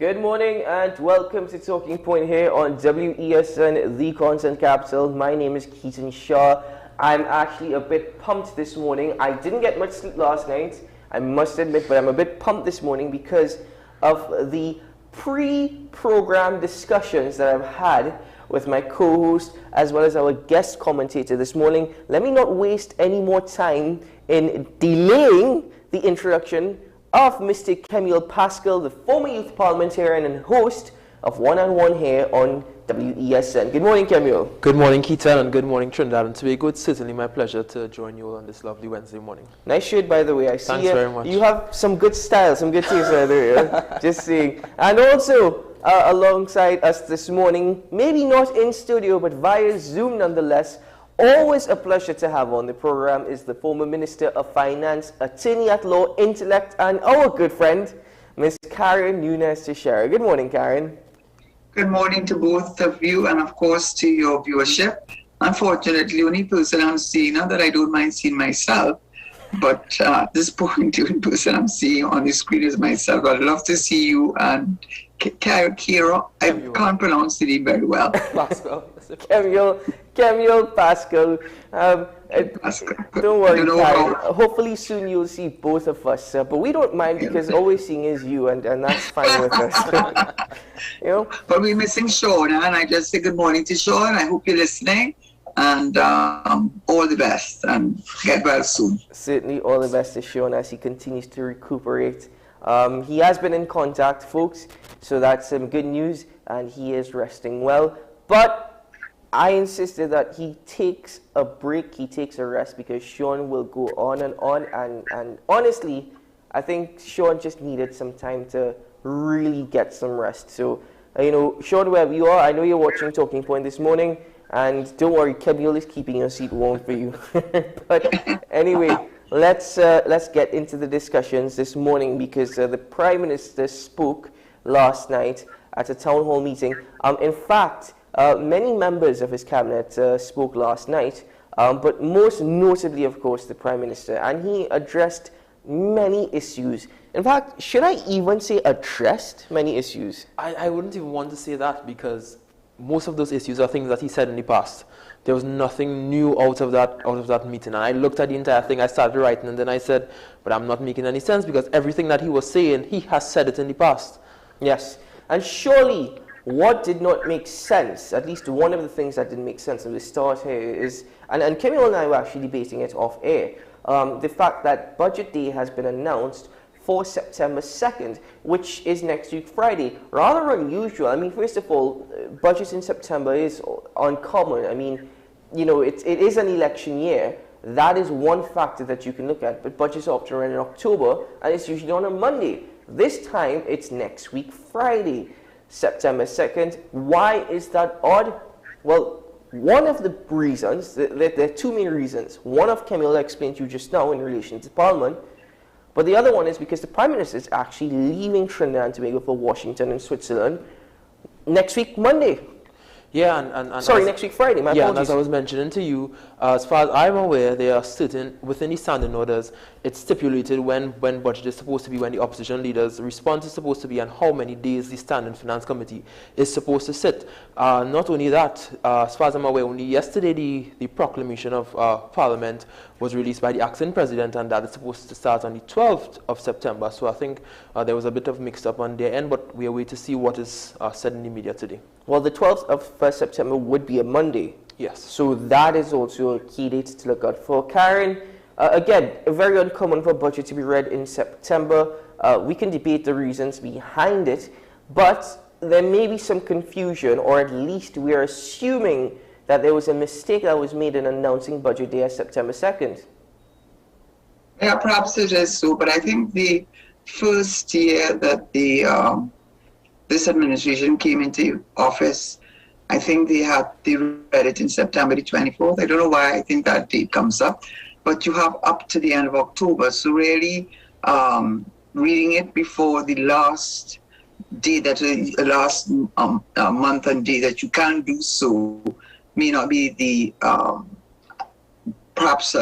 Good morning and welcome to Talking Point here on WESN, the content capital. My name is Keaton Shaw. I'm actually a bit pumped this morning. I didn't get much sleep last night, I must admit, but I'm a bit pumped this morning because of the pre-program discussions that I've had with my co-host as well as our guest commentator this morning. Let me not waste any more time in delaying the introduction of Mr. Kemuel Pascal, the former youth parliamentarian and host of One on One here on WESN. Good morning, Kemuel. Good morning, Keaton, and good morning, Trinidad and Tobago. It's certainly my pleasure to join you on this lovely Wednesday morning. Nice shirt, by the way. I see. Thanks very much. You have some good style, some good taste right there. Just saying. And also, alongside us this morning, maybe not in studio, but via Zoom nonetheless, always a pleasure to have on the program is the former Minister of Finance, attorney at law, intellect, and our good friend, Ms. Karen Nunes Teixeira. Good morning, Karen. Good morning to both of you and, of course, to your viewership. Unfortunately, the only person I'm seeing, not that I don't mind seeing myself, but this point, the only person I'm seeing on the screen is myself. I'd love to see you and Kira. I can't pronounce the name very well. Pascal. Kemuel Pascal. Don't worry, Karen. Hopefully soon you'll see both of us. But we don't mind because always seeing is you, and that's fine with us. You know? But we're missing Sean, and I just say good morning to Sean. I hope you're listening. And all the best, and get well soon. Certainly all the best to Sean as he continues to recuperate. He has been in contact, folks, so that's some good news, and he is resting well. But I insisted that he takes a break, he takes a rest, because Sean will go on, and honestly, I think Sean just needed some time to really get some rest. So, Sean, wherever you are, I know you're watching Talking Point this morning, and don't worry, Kemuel is keeping your seat warm for you. But anyway, let's get into the discussions this morning, because the Prime Minister spoke last night at a town hall meeting. In fact, many members of his cabinet spoke last night, but most notably, of course, the Prime Minister, and he addressed many issues. In fact, should I even say addressed many issues? I wouldn't even want to say that, because most of those issues are things that he said in the past. There was nothing new out of that meeting. And I looked at the entire thing, I started writing, and then I said, but I'm not making any sense, because everything that he was saying, he has said it in the past. Yes, and surely what did not make sense, at least one of the things that didn't make sense at the start here is, and Kemuel and I were actually debating it off air, the fact that Budget Day has been announced for September 2nd, which is next week Friday. Rather unusual. I mean, first of all, budget in September is uncommon. I mean, it is an election year. That is one factor that you can look at, but budgets are up to run in October, and it's usually on a Monday. This time, it's next week Friday, September 2nd. Why is that odd? Well, one of the reasons, there are two main reasons. One of Kemuel explained to you just now in relation to Parliament, but the other one is because the Prime Minister is actually leaving Trinidad and Tobago for Washington and Switzerland next week, Monday. Yeah, next week, Friday. My apologies. And as I was mentioning to you, as far as I'm aware, there are certain, within the standing orders, it's stipulated when budget is supposed to be, when the opposition leaders' response is supposed to be, and how many days the Standing Finance Committee is supposed to sit. Not only that, as far as I'm aware, only yesterday the proclamation of Parliament was released by the acting president, and that is supposed to start on the 12th of September. So I think there was a bit of mixed-up on their end, but we are waiting to see what is said in the media today. Well, the 12th of September would be a Monday. Yes. So that is also a key date to look out for. Karen, again, very uncommon for budget to be read in September. We can debate the reasons behind it, but there may be some confusion, or at least we are assuming that there was a mistake that was made in announcing Budget Day as September 2nd. Yeah, perhaps it is so, but I think the first year that this administration came into office, I think they read it in September the 24th. I don't know why I think that date comes up, but you have up to the end of October. So really reading it before the last day, last month and day that you can do so may not be the perhaps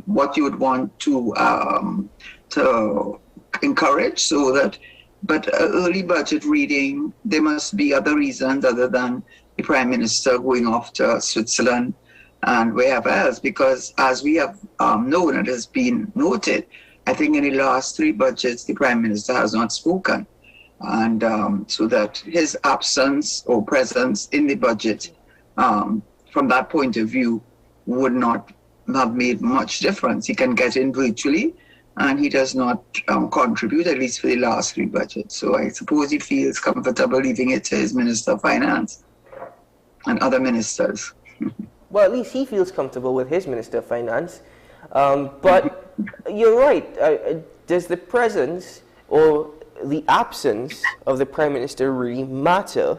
what you would want to encourage, so that But early budget reading, there must be other reasons other than the Prime Minister going off to Switzerland and wherever else, because as we have known, it has been noted, I think in the last 3 budgets, the Prime Minister has not spoken. And so that his absence or presence in the budget, from that point of view, would not have made much difference. He can get in virtually, and he does not contribute, at least for the last 3 budgets. So I suppose he feels comfortable leaving it to his Minister of Finance and other ministers. Well, at least he feels comfortable with his Minister of Finance. But you're right. Does the presence or the absence of the Prime Minister really matter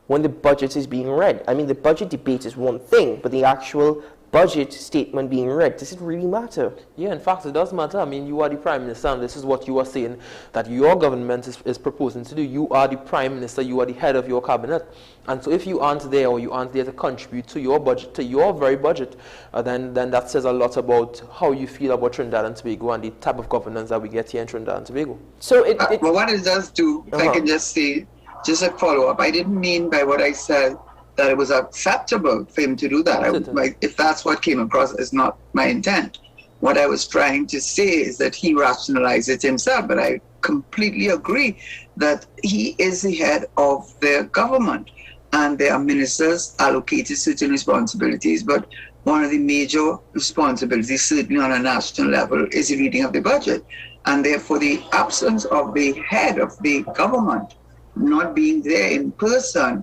when the budget is being read? I mean, the budget debate is one thing, but the actual budget statement being read, does it really matter? Yeah, in fact, it does matter. I mean, you are the Prime Minister, and this is what you are saying that your government is proposing to do. You are the Prime Minister, you are the head of your cabinet. And so if you aren't there, or you aren't there to contribute to your budget, to your very budget, then that says a lot about how you feel about Trinidad and Tobago and the type of governance that we get here in Trinidad and Tobago. So well, what it does do, if I can just say, just a follow-up, I didn't mean by what I said that it was acceptable for him to do that. If that's what came across, is not my intent. What I was trying to say is that he rationalized it himself, but I completely agree that he is the head of the government, and there are ministers allocated certain responsibilities, but one of the major responsibilities, certainly on a national level, is the reading of the budget. And therefore, the absence of the head of the government not being there in person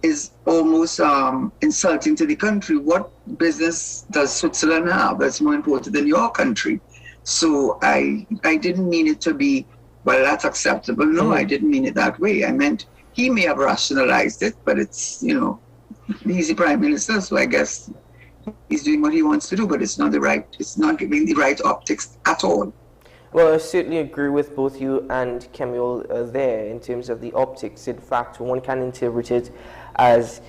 is almost insulting to the country. What business does Switzerland have that's more important than your country? So I didn't mean it to be, well, that's acceptable. No, I didn't mean it that way. I meant he may have rationalized it, but it's, he's the Prime Minister, so I guess he's doing what he wants to do, but it's not giving the right optics at all. Well, I certainly agree with both you and Kemuel there in terms of the optics. In fact, one can interpret it as,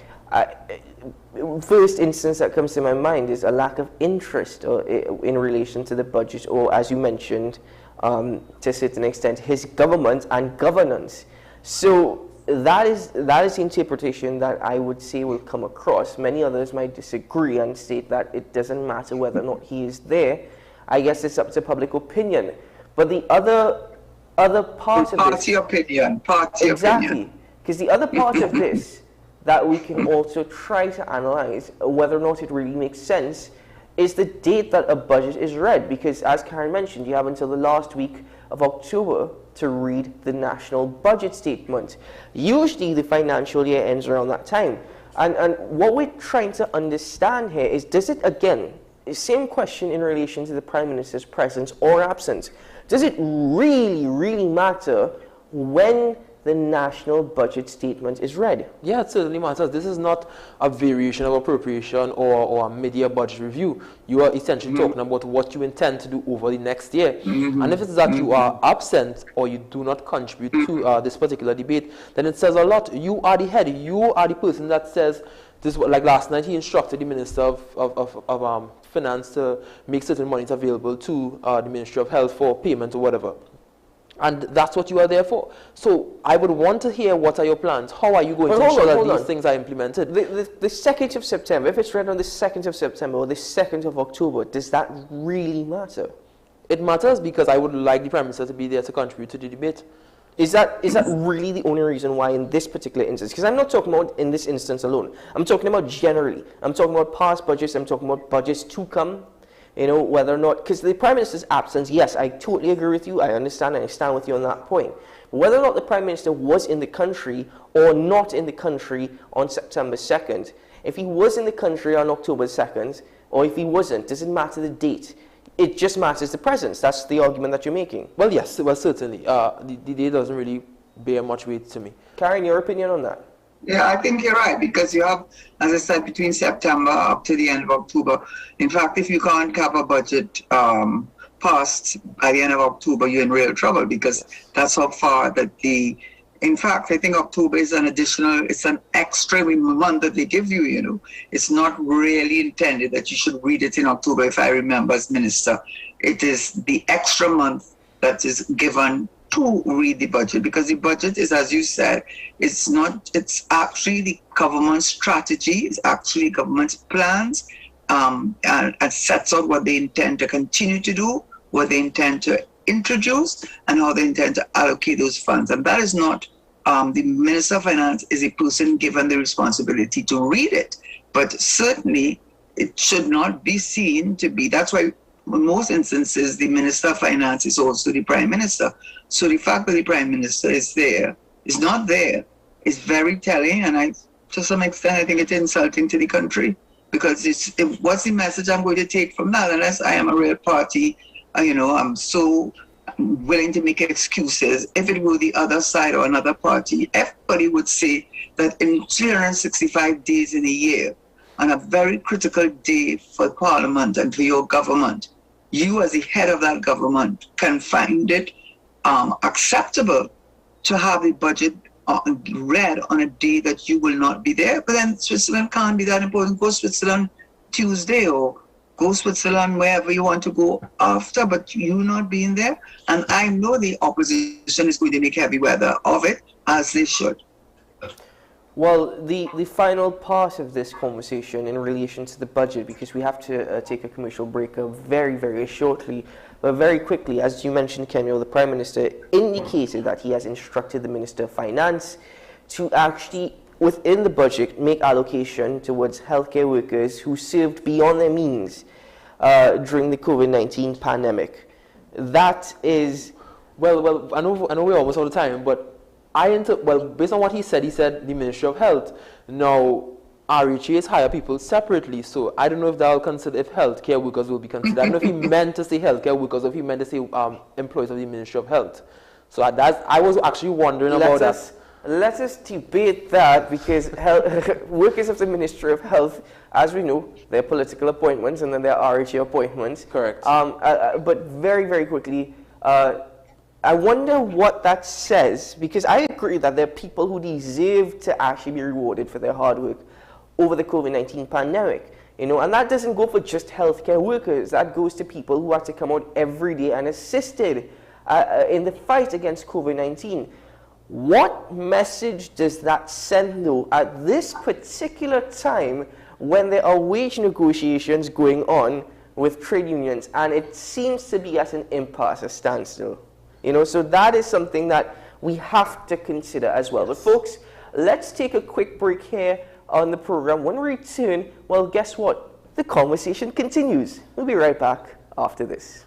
first instance that comes to my mind is a lack of interest in relation to the budget, or as you mentioned, to a certain extent, his government and governance. So that is the interpretation that I would say will come across. Many others might disagree and state that it doesn't matter whether or not he is there. I guess it's up to public opinion. But the other part of this... Party opinion. Exactly. Because the other part of this that we can also try to analyze whether or not it really makes sense is the date that a budget is read. Because as Karen mentioned, you have until the last week of October to read the national budget statement. Usually the financial year ends around that time. And what we're trying to understand here is, does it, again, same question in relation to the Prime Minister's presence or absence, does it really, really matter when the national budget statement is read? Yeah, it certainly matters. This is not a variation of appropriation or a mid-year budget review. You are essentially talking about what you intend to do over the next year. And if it's that you are absent or you do not contribute to this particular debate, then it says a lot. You are the head. You are the person that says, this, like last night, he instructed the Minister of Finance to make certain monies available to the Ministry of Health for payment or whatever. And that's what you are there for. So I would want to hear, what are your plans? How are you going to ensure that these things are implemented? The 2nd of September, if it's read on the 2nd of September or the 2nd of October, does that really matter? It matters because I would like the Prime Minister to be there to contribute to the debate. Is that really the only reason why in this particular instance? Because I'm not talking about in this instance alone. I'm talking about generally. I'm talking about past budgets. I'm talking about budgets to come. Whether or not, because the Prime Minister's absence, yes, I totally agree with you. I understand and I stand with you on that point. But whether or not the Prime Minister was in the country or not in the country on September 2nd, if he was in the country on October 2nd, or if he wasn't, doesn't matter the date. It just matters the presence. That's the argument that you're making. Well, yes, well, certainly. The date doesn't really bear much weight to me. Karen, your opinion on that? Yeah, I think you're right, because you have, as I said, between September up to the end of October. In fact, if you can't have a budget passed by the end of October, you're in real trouble, because that's how far that in fact, I think October is it's an extra month that they give you, It's not really intended that you should read it in October, if I remember as minister. It is the extra month that is given to read the budget, because the budget is, as you said, it's actually the government strategy, it's actually government's plans, and sets out what they intend to continue to do, what they intend to introduce, and how they intend to allocate those funds. And that is not, the Minister of Finance is a person given the responsibility to read it, but certainly it should not be seen to be, that's why in most instances, the Minister of Finance is also the Prime Minister. So the fact that the Prime Minister is not there, is very telling. And to some extent, I think it's insulting to the country, because what's the message I'm going to take from that? Unless I am a real party, I'm so willing to make excuses. If it were the other side or another party, everybody would say that in 365 days in a year, on a very critical day for Parliament and for your government, you as the head of that government can find it acceptable to have the budget read on a day that you will not be there. But then Switzerland can't be that important. Go Switzerland Tuesday, or go Switzerland wherever you want to go after, but you not being there. And I know the opposition is going to make heavy weather of it, as they should. Well, the final part of this conversation in relation to the budget, because we have to take a commercial break very, very shortly, but very quickly, as you mentioned, Kenyo, the Prime Minister indicated that he has instructed the Minister of Finance to actually, within the budget, make allocation towards healthcare workers who served beyond their means during the COVID-19 pandemic. That is... Well, I know we're almost out of time, but based on what he said the Ministry of Health. Now, RHAs hire people separately, so I don't know if they'll consider, if healthcare workers will be considered. I don't know if he meant to say healthcare workers or if he meant to say employees of the Ministry of Health. So I was actually wondering about that. Let us debate that, because workers of the Ministry of Health, as we know, they're political appointments and then they're RHA appointments. Correct. But very, very quickly, I wonder what that says, because I agree that there are people who deserve to actually be rewarded for their hard work over the COVID-19 pandemic, and that doesn't go for just healthcare workers. That goes to people who have to come out every day and assisted in the fight against COVID-19. What message does that send, though, at this particular time when there are wage negotiations going on with trade unions, and it seems to be at an impasse, a standstill? So that is something that we have to consider as well. But folks, let's take a quick break here on the program. When we return, well, guess what? The conversation continues. We'll be right back after this.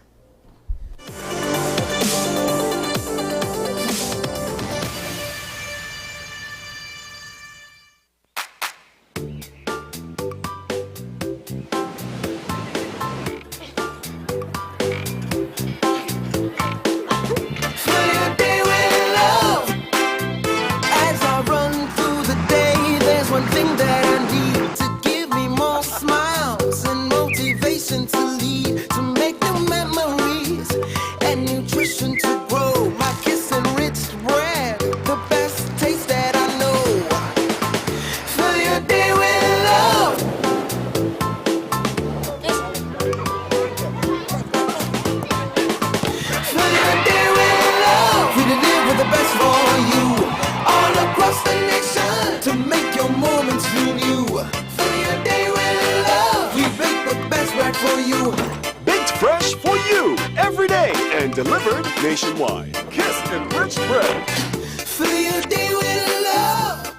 Delivered nationwide. Kiss Enriched Bread. Fill your day with love.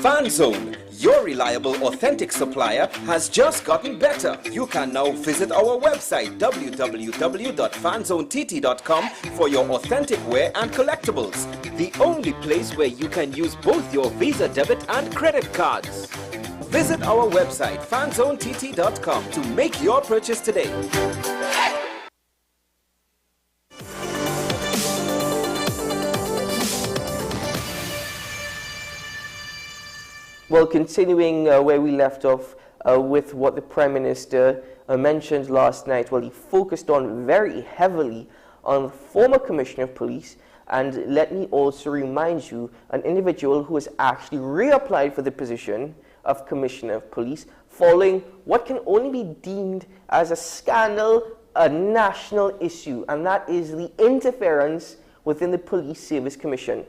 FanZone, your reliable, authentic supplier, has just gotten better. You can now visit our website www.fanzonett.com for your authentic wear and collectibles. The only place where you can use both your Visa debit and credit cards. Visit our website fanzonett.com to make your purchase today. Well, continuing where we left off with what the Prime Minister mentioned last night, well, he focused on very heavily on the former Commissioner of Police, and let me also remind you, an individual who has actually reapplied for the position of Commissioner of Police following what can only be deemed as a scandal, a national issue, and that is the interference within the Police Service Commission.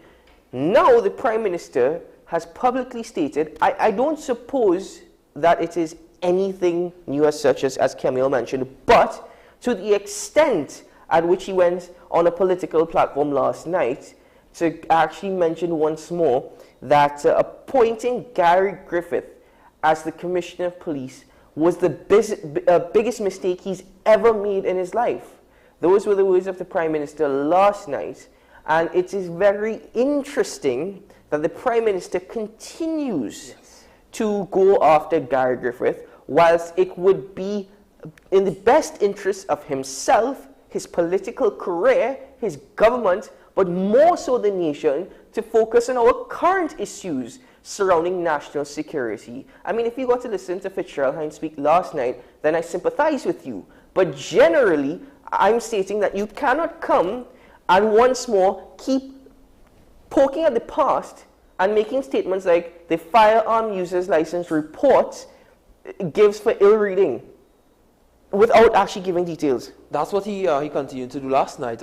Now the Prime Minister has publicly stated, I don't suppose that it is anything new as such, as Camille mentioned, but to the extent at which he went on a political platform last night to actually mention once more that appointing Gary Griffith as the Commissioner of Police was the biggest mistake he's ever made in his life. Those were the words of the Prime Minister last night, and it is very interesting that the Prime Minister continues to go after Gary Griffith, whilst it would be in the best interest of himself, his political career, his government, but more so the nation, to focus on our current issues surrounding national security. I mean, if you got to listen to Fitzgerald Hines speak last night, then I sympathize with you. But generally, I'm stating that you cannot come and once more keep poking at the past and making statements like the firearm users license report gives for ill reading without actually giving details. That's what he continued to do last night.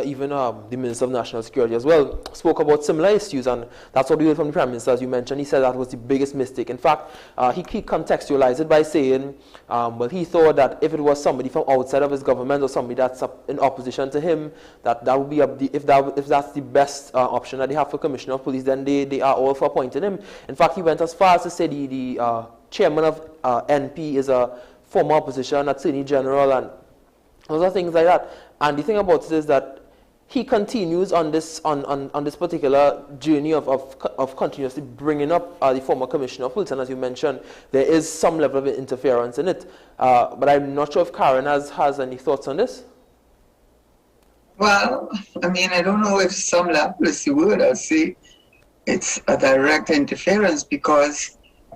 Even the Minister of National Security as well spoke about similar issues, and that's what we heard from the Prime Minister, as you mentioned. He said that was the biggest mistake. In fact, he contextualized it by saying, well, he thought that if it was somebody from outside of his government or somebody that's in opposition to him, that would be if that's the best option that they have for Commissioner of Police, then they are all for appointing him. In fact, he went as far as to say the chairman of NP is a former opposition attorney general, and those are things like that. And the thing about it is that he continues on this particular journey of continuously bringing up the former Commissioner of Police, and as you mentioned, there is some level of interference in it. But I'm not sure if Karen has any thoughts on this. Well, I mean, I don't know if some level is the word. I'll say it's a direct interference, because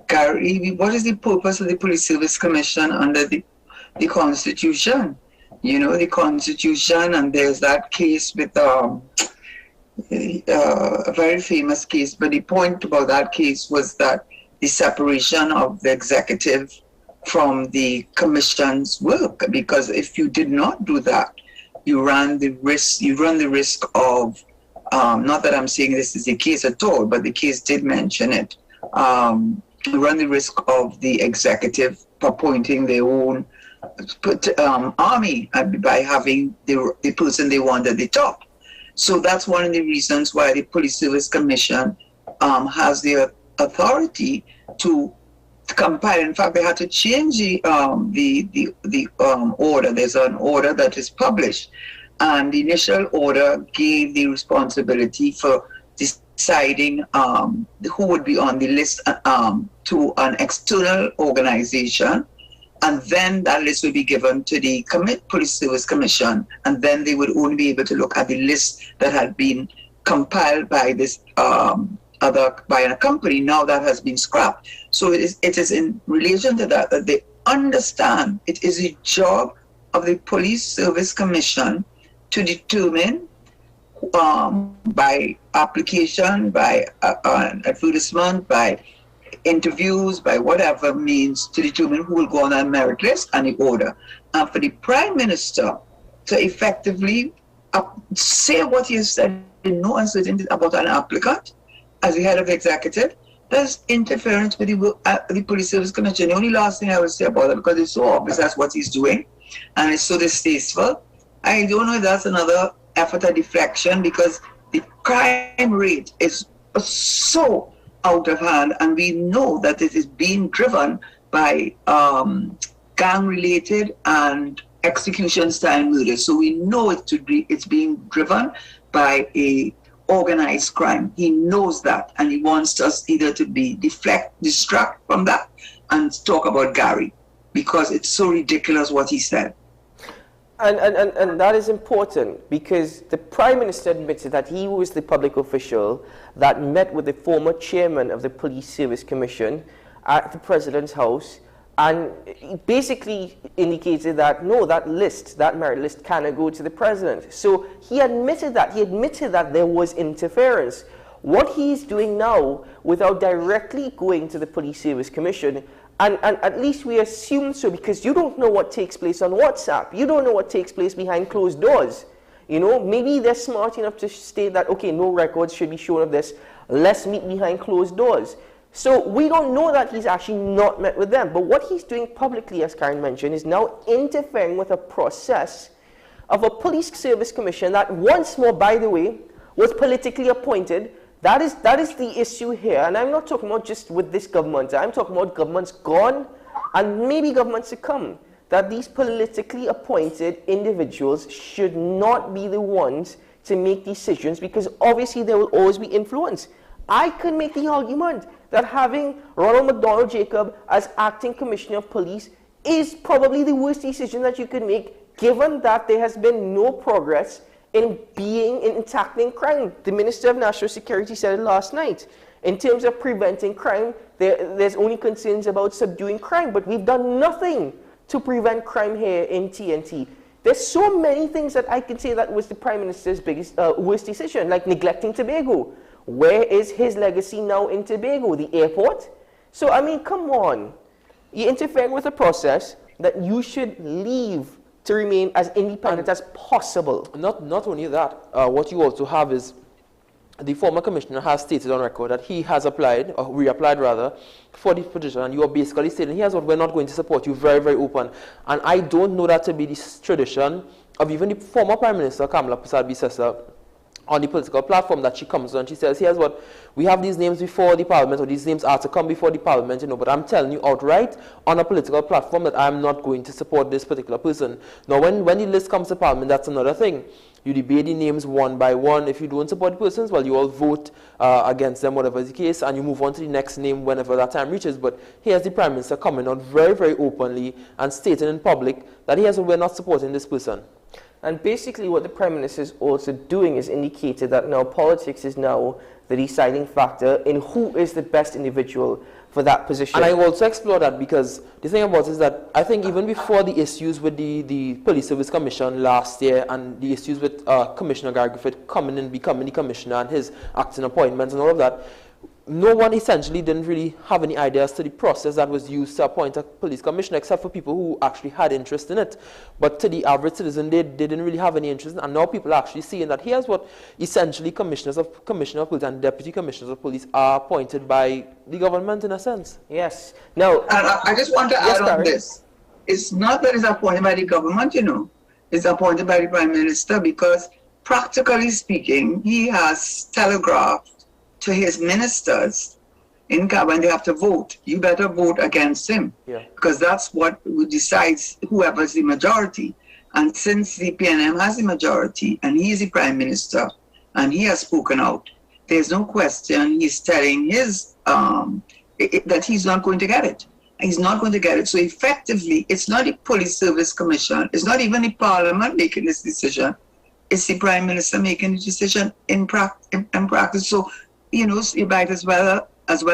Gary, what is the purpose of the Police Service Commission under the Constitution? You know, the Constitution, and there's that case with a very famous case, but the point about that case was that the separation of the executive from the commission's work, because if you did not do that, you run the risk of, not that I'm saying this is the case at all, but the case did mention it, you run the risk of the executive appointing their own army by having the person they want at the top. So that's one of the reasons why the Police Service Commission has the authority to compile. In fact, they had to change the order. There's an order that is published, and the initial order gave the responsibility for deciding who would be on the list to an external organization, and then that list would be given to the Police Service Commission, and then they would only be able to look at the list that had been compiled by this by a company. Now that has been scrapped. So it is in relation to that they understand it is a job of the Police Service Commission to determine by application, by advertisement, by interviews, by whatever means, to determine who will go on that merit list and the order. And for the Prime Minister to effectively say what he has said in no uncertainty about an applicant as the head of the executive, that's interference with the Police Service Commission. The only last thing I would say about it, because it's so obvious that's what he's doing, and it's so distasteful, I don't know if that's another effort at deflection, because the crime rate is so out of hand, and we know that it is being driven by gang-related and execution-style murders. So we know it's being driven by a organized crime. He knows that, and he wants us either to be distract from that and talk about Gary, because it's so ridiculous what he said. And that is important because the Prime Minister admitted that he was the public official that met with the former chairman of the Police Service Commission at the President's house and he basically indicated that, no, that merit list cannot go to the President. So he admitted that there was interference. What he's doing now, without directly going to the Police Service Commission, and at least we assume so because you don't know what takes place on WhatsApp. You don't know what takes place behind closed doors. You know, maybe they're smart enough to state that, okay, no records should be shown of this. Let's meet behind closed doors. So we don't know that he's actually not met with them. But what he's doing publicly, as Karen mentioned, is now interfering with a process of a police service commission that once more, by the way, was politically appointed. That is the issue here. And I'm not talking about just with this government. I'm talking about governments gone and maybe governments to come. That these politically appointed individuals should not be the ones to make decisions because obviously there will always be influence. I could make the argument that having Ronald McDonald Jacob as acting commissioner of police is probably the worst decision that you could make given that there has been no progress in tackling crime. The Minister of National Security said it last night. In terms of preventing crime, there's only concerns about subduing crime, but we've done nothing to prevent crime here in TNT. There's so many things that I can say that was the Prime Minister's worst decision, like neglecting Tobago. Where is his legacy now in Tobago? The airport? So, I mean, come on. You're interfering with a process that you should leave to remain as independent as possible. Not only that, what you also have is the former commissioner has stated on record that he has applied, or reapplied rather, for the position, and you are basically stating, here's what we're not going to support you, very, very open. And I don't know that to be the tradition of even the former Prime Minister, Kamala Prasad-Bissessar, on the political platform that she comes on. She says, here's what, we have these names before the Parliament, or these names are to come before the Parliament, you know, but I'm telling you outright on a political platform that I'm not going to support this particular person. Now, when the list comes to Parliament, that's another thing. You debate the names one by one. If you don't support the persons, well, you all vote against them, whatever is the case, and you move on to the next name whenever that time reaches. But here's the Prime Minister coming out very, very openly and stating in public that we're not supporting this person. And basically what the Prime Minister is also doing is indicated that now politics is now the deciding factor in who is the best individual for that position. And I also explore that because the thing about it is that I think even before the issues with the Police Service Commission last year and the issues with Commissioner Gary Griffith coming in, becoming the commissioner and his acting appointments and all of that, no one essentially didn't really have any ideas to the process that was used to appoint a police commissioner, except for people who actually had interest in it. But to the average citizen, they didn't really have any interest. And now people are actually seeing that here's what essentially commissioner of police and deputy commissioners of police are appointed by the government in a sense. Yes. Now, I just want to add on this. It's not that it's appointed by the government, you know. It's appointed by the Prime Minister because, practically speaking, he has telegraphed to his ministers in when they have to vote, you better vote against him. Yeah. Because that's what decides whoever's the majority. And since the PNM has the majority and he is the Prime Minister and he has spoken out, there's no question he's telling his that he's not going to get it. He's not going to get it. So effectively, it's not the Police Service Commission, it's not even the Parliament making this decision. It's the Prime Minister making the decision in practice. So, you know, you might as well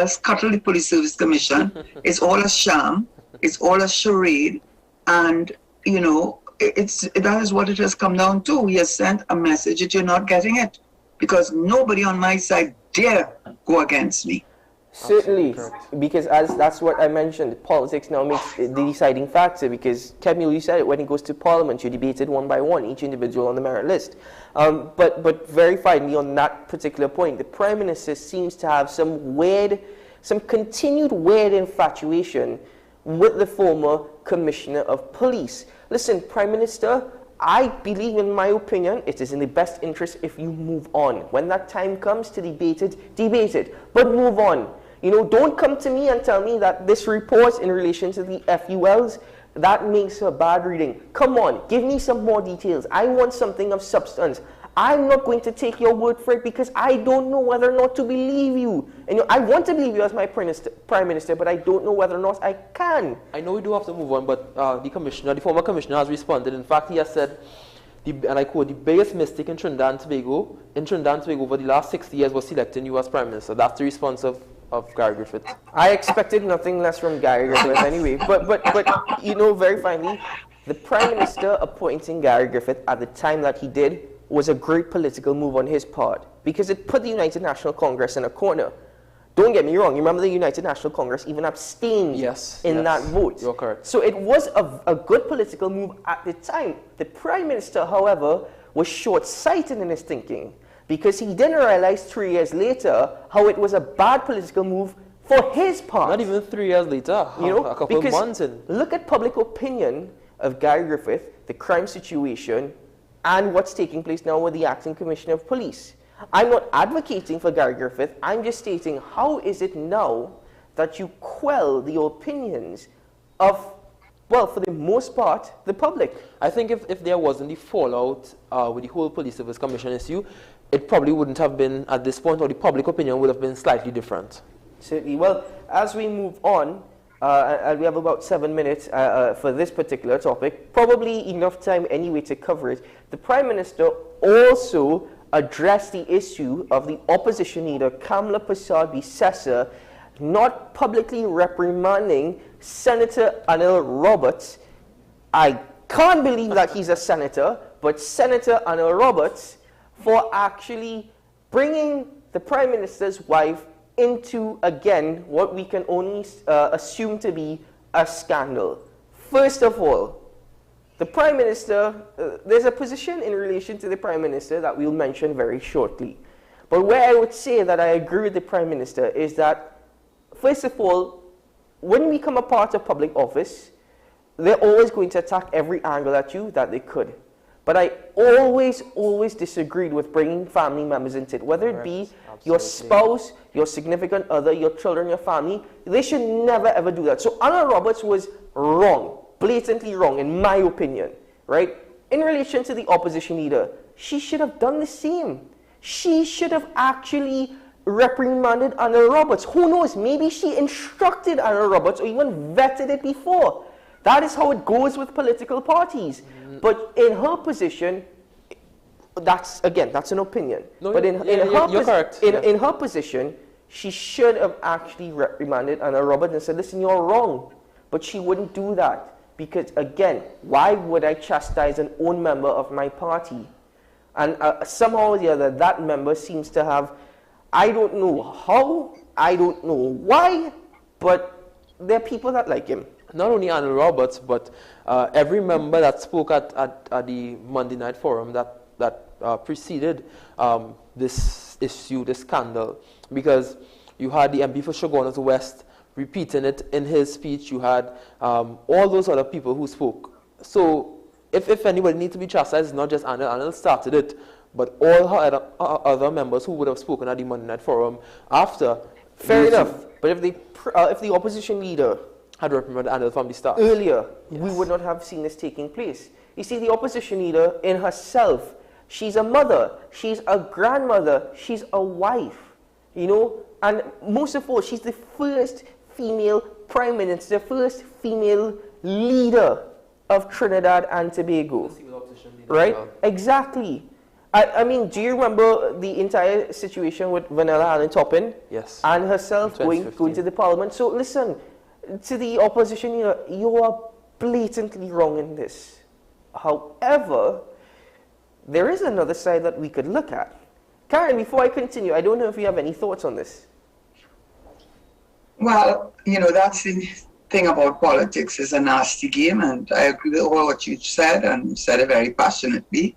scuttle the Police Service Commission. It's all a sham. It's all a charade. And, you know, that is what it has come down to. He has sent a message that you're not getting it. Because nobody on my side dare go against me. Certainly, because as that's what I mentioned, politics now makes the deciding factor, because Camille, you said it, when it goes to Parliament, you debate it one by one, each individual on the merit list. But very finally, on that particular point, the Prime Minister seems to have some continued weird infatuation with the former Commissioner of Police. Listen, Prime Minister, I believe, in my opinion, it is in the best interest if you move on. When that time comes to debate it, but move on. You know, don't come to me and tell me that this report in relation to the FULs, that makes a bad reading. Come on, give me some more details. I want something of substance. I'm not going to take your word for it because I don't know whether or not to believe you. And I want to believe you as my prime minister, but I don't know whether or not I can. I know we do have to move on, but the former commissioner has responded. In fact, he has said, and I quote, the biggest mistake in Trinidad and Tobago over the last 60 years was selecting you as prime minister. That's the response of Gary Griffith. I expected nothing less from Gary Griffith anyway. But very finally, the prime minister appointing Gary Griffith at the time that he did was a great political move on his part because it put the United National Congress in a corner. Don't get me wrong, you remember the United National Congress even abstained in that vote. You're correct. So it was a good political move at the time. The prime minister, however, was short-sighted in his thinking because he didn't realize 3 years later how it was a bad political move for his part. Not even 3 years later, a couple of months in. Look at public opinion of Gary Griffith, the crime situation, and what's taking place now with the acting commissioner of police. I'm not advocating for Gary Griffith, I'm just stating how is it now that you quell the opinions of, well, for the most part, the public. I think if there wasn't the fallout with the whole police service commission issue, it probably wouldn't have been at this point, or the public opinion would have been slightly different. Certainly. Well, as we move on, and we have about 7 minutes for this particular topic, probably enough time anyway to cover it. The Prime Minister also addressed the issue of the opposition leader, Kamla Persad-Bissessar, not publicly reprimanding Senator Anil Roberts. I can't believe that he's a senator, but Senator Anil Roberts, for actually bringing the Prime Minister's wife into, again, what we can only assume to be a scandal. First of all, the Prime Minister, there's a position in relation to the Prime Minister that we'll mention very shortly. But where I would say that I agree with the Prime Minister is that, first of all, when we become a part of public office, they're always going to attack every angle at you that they could. But I always disagreed with bringing family members into it, whether it be your spouse, your significant other, your children, your family. They should never ever do that. So Anna Roberts was wrong, blatantly wrong, in my opinion, right? In relation to the opposition leader, she should have done the same. She should have actually reprimanded Anna Roberts. Who knows, maybe she instructed Anna Roberts or even vetted it before. That is how it goes with political parties. But in her position, that's an opinion. No, but in her position, she should have actually reprimanded Anna Roberts and said, listen, you're wrong. But she wouldn't do that. Because again, why would I chastise an own member of my party? And somehow or the other, that member seems to have, I don't know how, I don't know why, but there are people that like him. Not only Anna Roberts, but every member that spoke at the Monday night forum that preceded this issue, this scandal, because you had the MP for Shogunas West repeating it in his speech. You had all those other people who spoke. So if anybody needs to be chastised, it's not just Anna. Anna started it, but all her other members who would have spoken at the Monday night forum after. Fair enough. But if the opposition leader had reprimanded Anna from the start earlier, we would not have seen this taking place. You see, the opposition leader in herself, she's a mother, she's a grandmother, she's a wife, you know, and most of all, she's the first female prime minister, first female leader of Trinidad and Tobago, right? Exactly. I mean, do you remember the entire situation with Vanilla Allen Toppin? Yes. And herself going to the parliament? So listen, to the opposition, you are blatantly wrong in this. However, there is another side that we could look at. Karen, before I continue, I don't know if you have any thoughts on this. Well, that's the thing about politics. It's a nasty game, and I agree with all what you said, and you said it very passionately,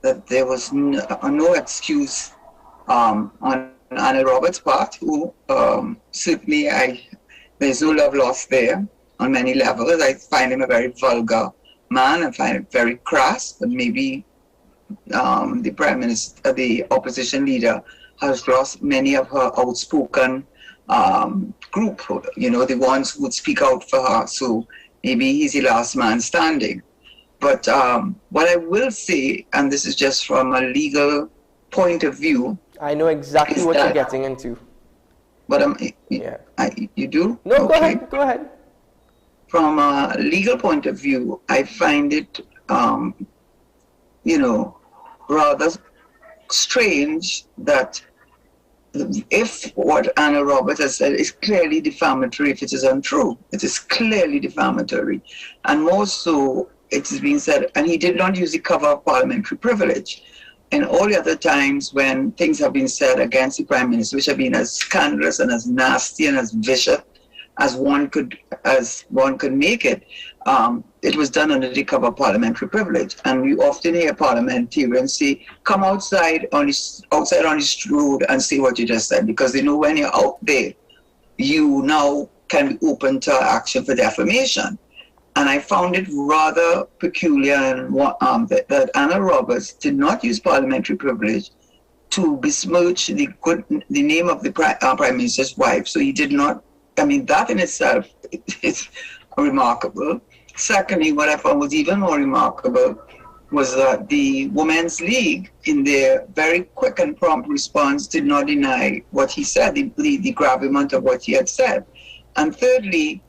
that there was no excuse on Anna Roberts' part, who certainly there's no love lost there on many levels. I find him a very vulgar man. I find him very crass, but maybe the Prime Minister, the opposition leader, has lost many of her outspoken group, the ones who would speak out for her. So maybe he's the last man standing. But what I will say, and this is just from a legal point of view, I know exactly what you're getting into. But Yeah. You do? No, okay. Go ahead. From a legal point of view, I find it, rather strange that if what Anna Roberts has said is clearly defamatory, if it is untrue, it is clearly defamatory. And more so, it is being said, and he did not use the cover of parliamentary privilege. And all the other times when things have been said against the Prime Minister, which have been as scandalous and as nasty and as vicious as one could make it, it was done under the cover of parliamentary privilege. And we often hear parliamentarians say, come outside on this road and say what you just said, because they know when you're out there, you now can be open to action for defamation. And I found it rather peculiar that Anna Roberts did not use parliamentary privilege to besmirch the name of the Prime Minister's wife. So he did not. I mean, that in itself is remarkable. Secondly, what I found was even more remarkable was that the Women's League, in their very quick and prompt response, did not deny what he said, the gravamen of what he had said. And thirdly,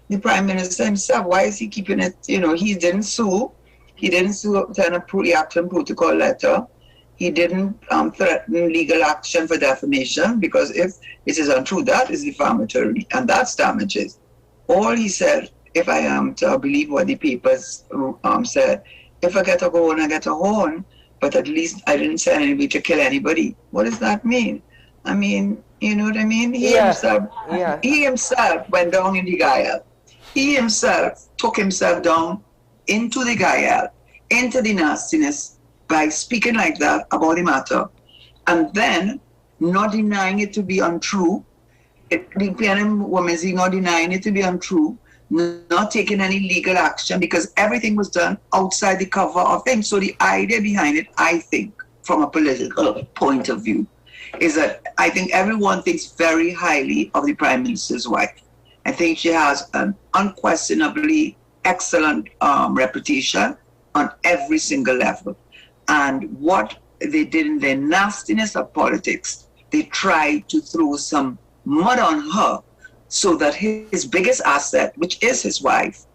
the Prime Minister himself, why is he keeping it? He didn't sue. He didn't send a pre-action protocol letter. He didn't threaten legal action for defamation, because if it is untrue, that is defamatory, and that's damages. All he said, if I am to believe what the papers said, if I get a horn, I get a horn, but at least I didn't send anybody to kill anybody. What does that mean? I mean, you know what I mean? He himself went down in the Gael. He himself took himself down into the Gael, into the nastiness, by speaking like that about the matter, and then not denying it to be untrue. The PNM Women's League not denying it to be untrue, not taking any legal action, because everything was done outside the cover of things. So the idea behind it, I think, from a political point of view, is that I think everyone thinks very highly of the Prime Minister's wife. I think she has an unquestionably excellent reputation on every single level. And what they did in their nastiness of politics, they tried to throw some mud on her so that his biggest asset, which is his wife,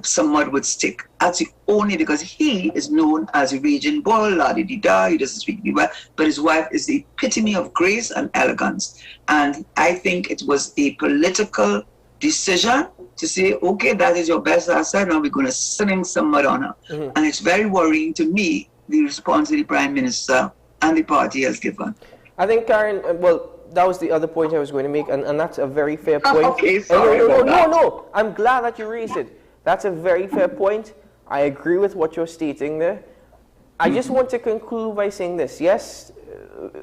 some mud would stick. That's the only, because he is known as a raging bull, la-di-di-da, he doesn't speak well, but his wife is the epitome of grace and elegance. And I think it was a political decision to say, okay, that is your best asset, now we're going to sling some mud on her. Mm-hmm. And it's very worrying to me, the response the Prime Minister and the party has given. I think, Karen, that was the other point I was going to make, and that's a very fair point. Okay, sorry. No, I'm glad that you raised it. That's a very fair point. I agree with what you're stating there. I just want to conclude by saying this. Yes,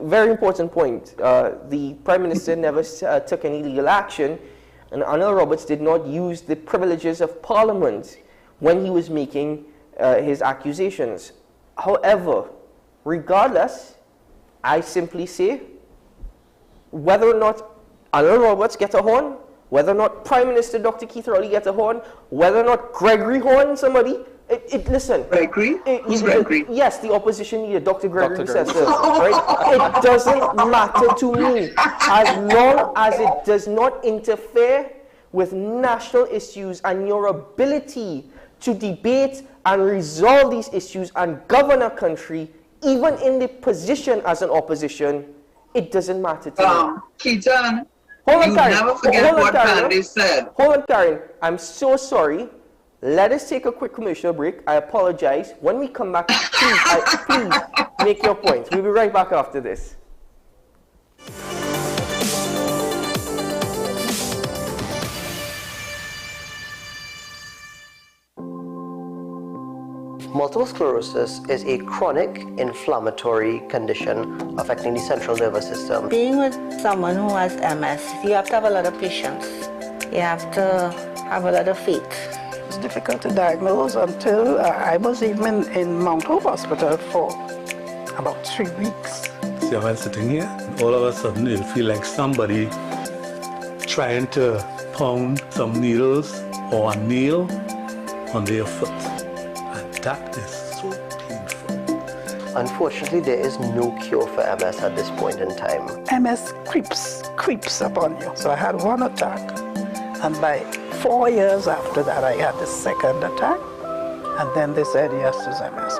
very important point. The Prime Minister never took any legal action, and Anna Roberts did not use the privileges of Parliament when he was making his accusations. However, regardless, I simply say, whether or not Anna Roberts gets a horn, whether or not Prime Minister Dr. Keith Rowley gets a horn, whether or not Gregory horn somebody, listen. Gregory? Who's Gregory? Yes, the opposition leader, Dr. Gregory says this, right? It doesn't matter to me, as long as it does not interfere with national issues and your ability to debate and resolve these issues and govern a country, even in the position as an opposition, it doesn't matter to me. Keaton, never forget what Candy said. Hold on, Karen. I'm so sorry. Let us take a quick commercial break. I apologize. When we come back, please make your points. We'll be right back after this. Multiple sclerosis is a chronic inflammatory condition affecting the central nervous system. Being with someone who has MS, you have to have a lot of patience. You have to have a lot of faith. It's difficult to diagnose until I was even in Mount Hope Hospital for about 3 weeks. See, while sitting here, all of a sudden you'll feel like somebody trying to pound some needles or a nail under your foot. That is so painful. Unfortunately, there is no cure for MS at this point in time. MS creeps upon you. So I had one attack, and by 4 years after that, I had the second attack, and then they said yes to MS.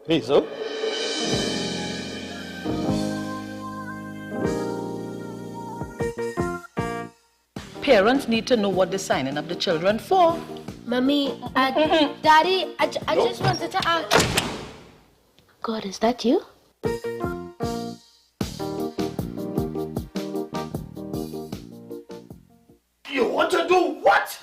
Hazel? Parents need to know what they're signing up the children for. Mommy, Daddy, I just wanted to ask. God, is that you? You want to do what?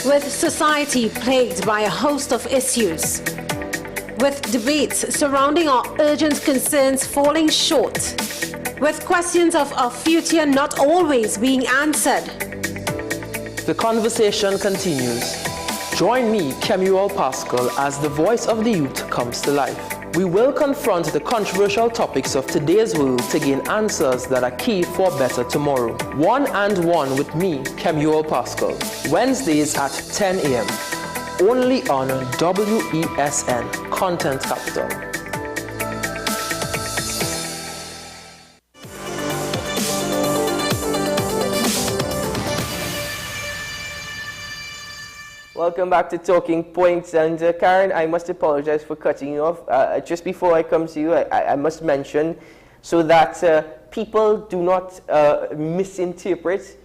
With society plagued by a host of issues, with debates surrounding our urgent concerns falling short, with questions of our future not always being answered. The conversation continues. Join me, Kemuel Pascal, as the voice of the youth comes to life. We will confront the controversial topics of today's world to gain answers that are key for a better tomorrow. One and One with me, Kemuel Pascal. Wednesdays at 10 a.m. Only on WESN Content Capital. Welcome back to Talking Points, and Karen, I must apologize for cutting you off. Just before I come to you, I must mention, so that people do not misinterpret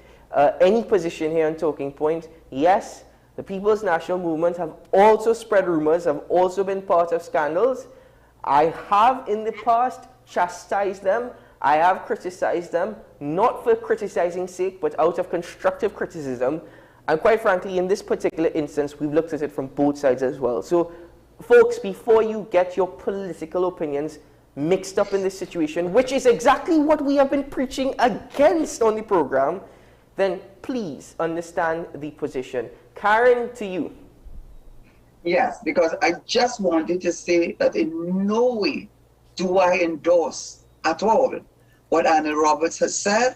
any position here on Talking Point. Yes, the People's National Movement have also spread rumors, have also been part of scandals. I have in the past chastised them. I have criticized them, not for criticizing sake, but out of constructive criticism. And quite frankly, in this particular instance, we've looked at it from both sides as well. So, folks, before you get your political opinions mixed up in this situation, which is exactly what we have been preaching against on the program, then please understand the position. Karen, to you. Yes, because I just wanted to say that in no way do I endorse at all what Anna Roberts has said.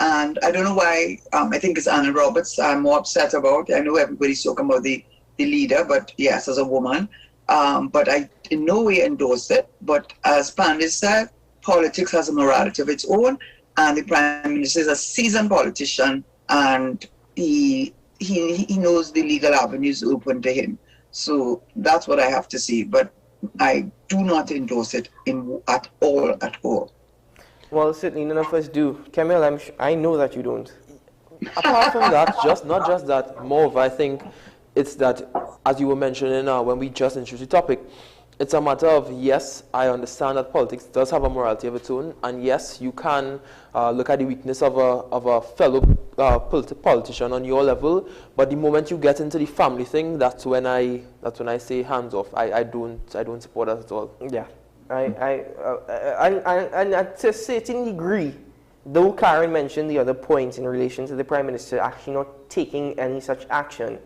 And I don't know why, I think it's Anna Roberts I'm more upset about. I know everybody's talking about the leader, but yes, as a woman. But I in no way endorse it. But as Pandit said, politics has a morality of its own. And the Prime Minister is a seasoned politician, and he knows the legal avenues open to him. So that's what I have to say. But I do not endorse it at all. Well, certainly none of us do. Kemuel, I know that you don't. Apart from that, not just that, more of, I think it's that, as you were mentioning when we just introduced the topic, it's a matter of, yes, I understand that politics does have a morality of its own, and yes, you can look at the weakness of a fellow politician on your level, but the moment you get into the family thing, that's when I say hands off. I don't support that at all. Yeah. And to a certain degree, though Karen mentioned the other points in relation to the Prime Minister actually not taking any such action,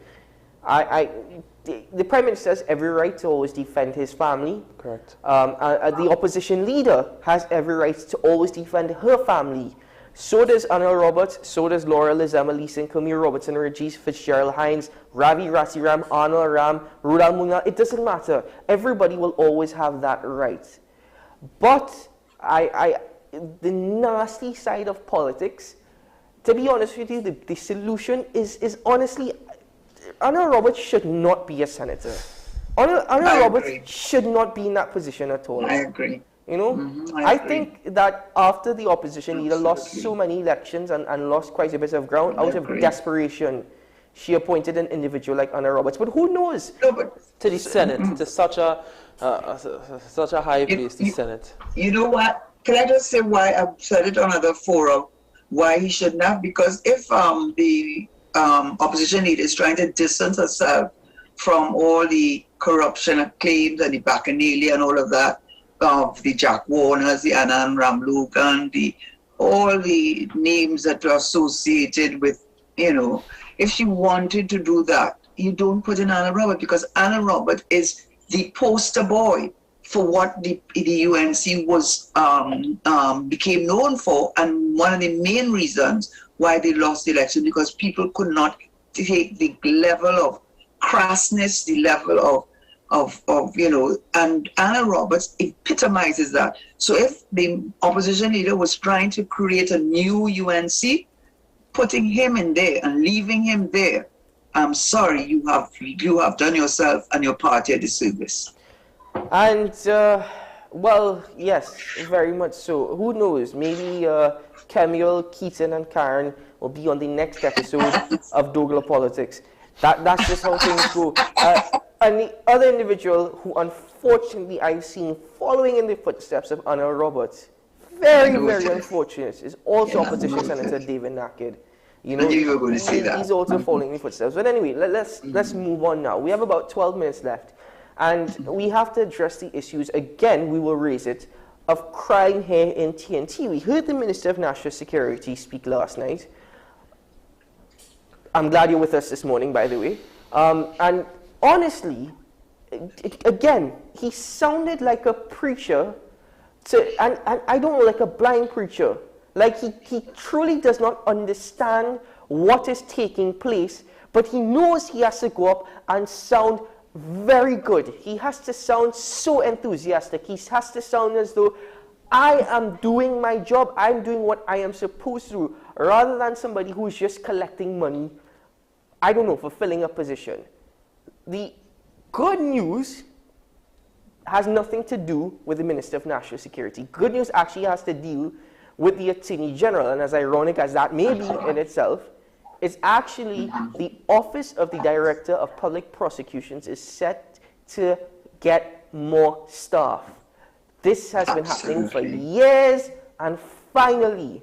the Prime Minister has every right to always defend his family. Correct. The opposition leader has every right to always defend her family. So does Anna Roberts, so does Laura Lizama Leeson, Camille Robertson, Regis Fitzgerald Hines, Ravi Rasiram, Arnold Ram, Rudal Munal. It doesn't matter. Everybody will always have that right. But the nasty side of politics, to be honest with you, the solution is honestly, Anna Roberts should not be a senator. Anna Roberts should not be in that position at all. I agree. You know, I think that after the opposition leader lost so many elections and lost quite a bit of ground, out of desperation, she appointed an individual like Anna Roberts. But who knows? To the Senate, to such a high place, the Senate. You know what? Can I just say why I've said it on another forum, why he shouldn't have? Because if the opposition leader is trying to distance herself from all the corruption claims and the bacchanalia and all of that, of the Jack Warners, the Anand Ramlugan, all the names that are associated with, you know, if she wanted to do that, you don't put in Anna Roberts, because Anna Roberts is the poster boy for what the UNC was became known for, and one of the main reasons why they lost the election, because people could not take the level of crassness, the level of you know, and Anna Roberts epitomizes that. So if the opposition leader was trying to create a new UNC, putting him in there and leaving him there, I'm sorry, you have done yourself and your party a disservice. And well, yes, very much so. Who knows? Maybe Kemuel, Keaton, and Karen will be on the next episode of Douglas Politics. That's just how things go. And the other individual who unfortunately I've seen following in the footsteps of Anna Roberts, very, very unfortunate, is also Opposition Senator David Naked. You know, you were going to say that. He's also following in the footsteps. But anyway, let's move on now. We have about 12 minutes left, and we have to address the issues, again, we will raise it, of crime here in TNT. We heard the Minister of National Security speak last night. I'm glad you're with us this morning, by the way. And honestly, again, he sounded like a preacher, and I don't know, like a blind preacher. Like he truly does not understand what is taking place, but he knows he has to go up and sound very good. He has to sound so enthusiastic. He has to sound as though I am doing my job, I'm doing what I am supposed to do, rather than somebody who is just collecting money, I don't know, for filling a position. The good news has nothing to do with the Minister of National Security. Good news actually has to deal with the Attorney General, and as ironic as that may be in itself, it's actually the Office of the Director of Public Prosecutions is set to get more staff. This has been happening for years, and finally,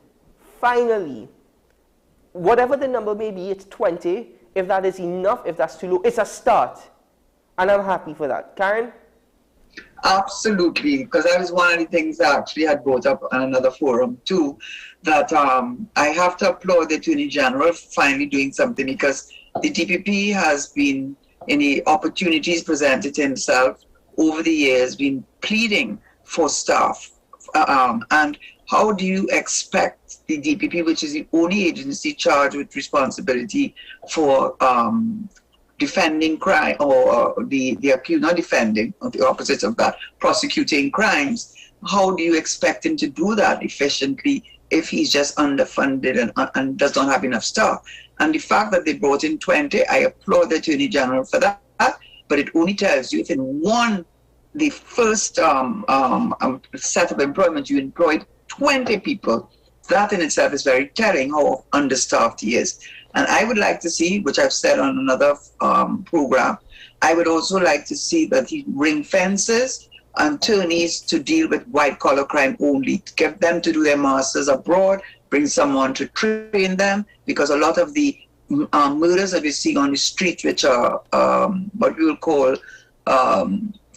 whatever the number may be, it's 20. If that is enough, if that's too low, it's a start. And I'm happy for that. Karen? Absolutely, because that was one of the things I actually had brought up on another forum too, that I have to applaud the Attorney General for finally doing something, because the DPP has been, in the opportunities presented to himself over the years, been pleading for staff. And how do you expect the DPP, which is the only agency charged with responsibility for defending crime, or the accused, not defending, or the opposite of that, prosecuting crimes, how do you expect him to do that efficiently if he's just underfunded and does not have enough staff? And the fact that they brought in 20, I applaud the Attorney General for that, but it only tells you if in the first set of employment, you employed 20 people. That in itself is very telling how understaffed he is. And I would like to see, which I've said on another program, I would also like to see that he ring fences attorneys to deal with white-collar crime only, to get them to do their masters abroad, bring someone to train them, because a lot of the murders that we see on the street, which are what we will call,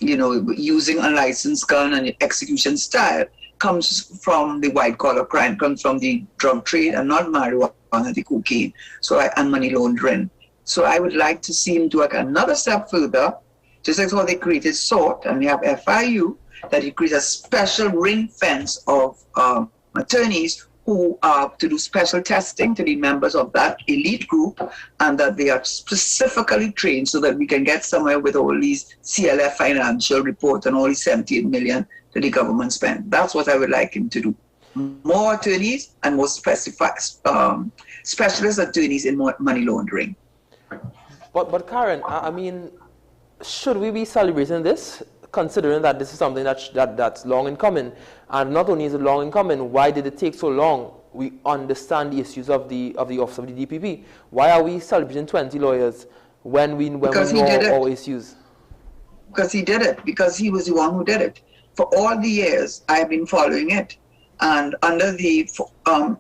using unlicensed gun and execution style, comes from the white-collar crime, comes from the drug trade, and not marijuana, the cocaine, and money laundering. So I would like to see him do another step further, just like how they created SORT, and we have FIU, that he creates a special ring fence of attorneys who are to do special testing to the members of that elite group, and that they are specifically trained so that we can get somewhere with all these CLF financial reports and all these 78 million that the government spent. That's what I would like him to do. More attorneys and more specialist attorneys in money laundering. But Karen, I mean, should we be celebrating this? considering that this is something that's long in coming, and not only is it long in coming, why did it take so long? We understand the issues of the office of the DPP. Why are we celebrating 20 lawyers when we know our issues? Because he did it. Because he was the one who did it. For all the years, I've been following it. And under the,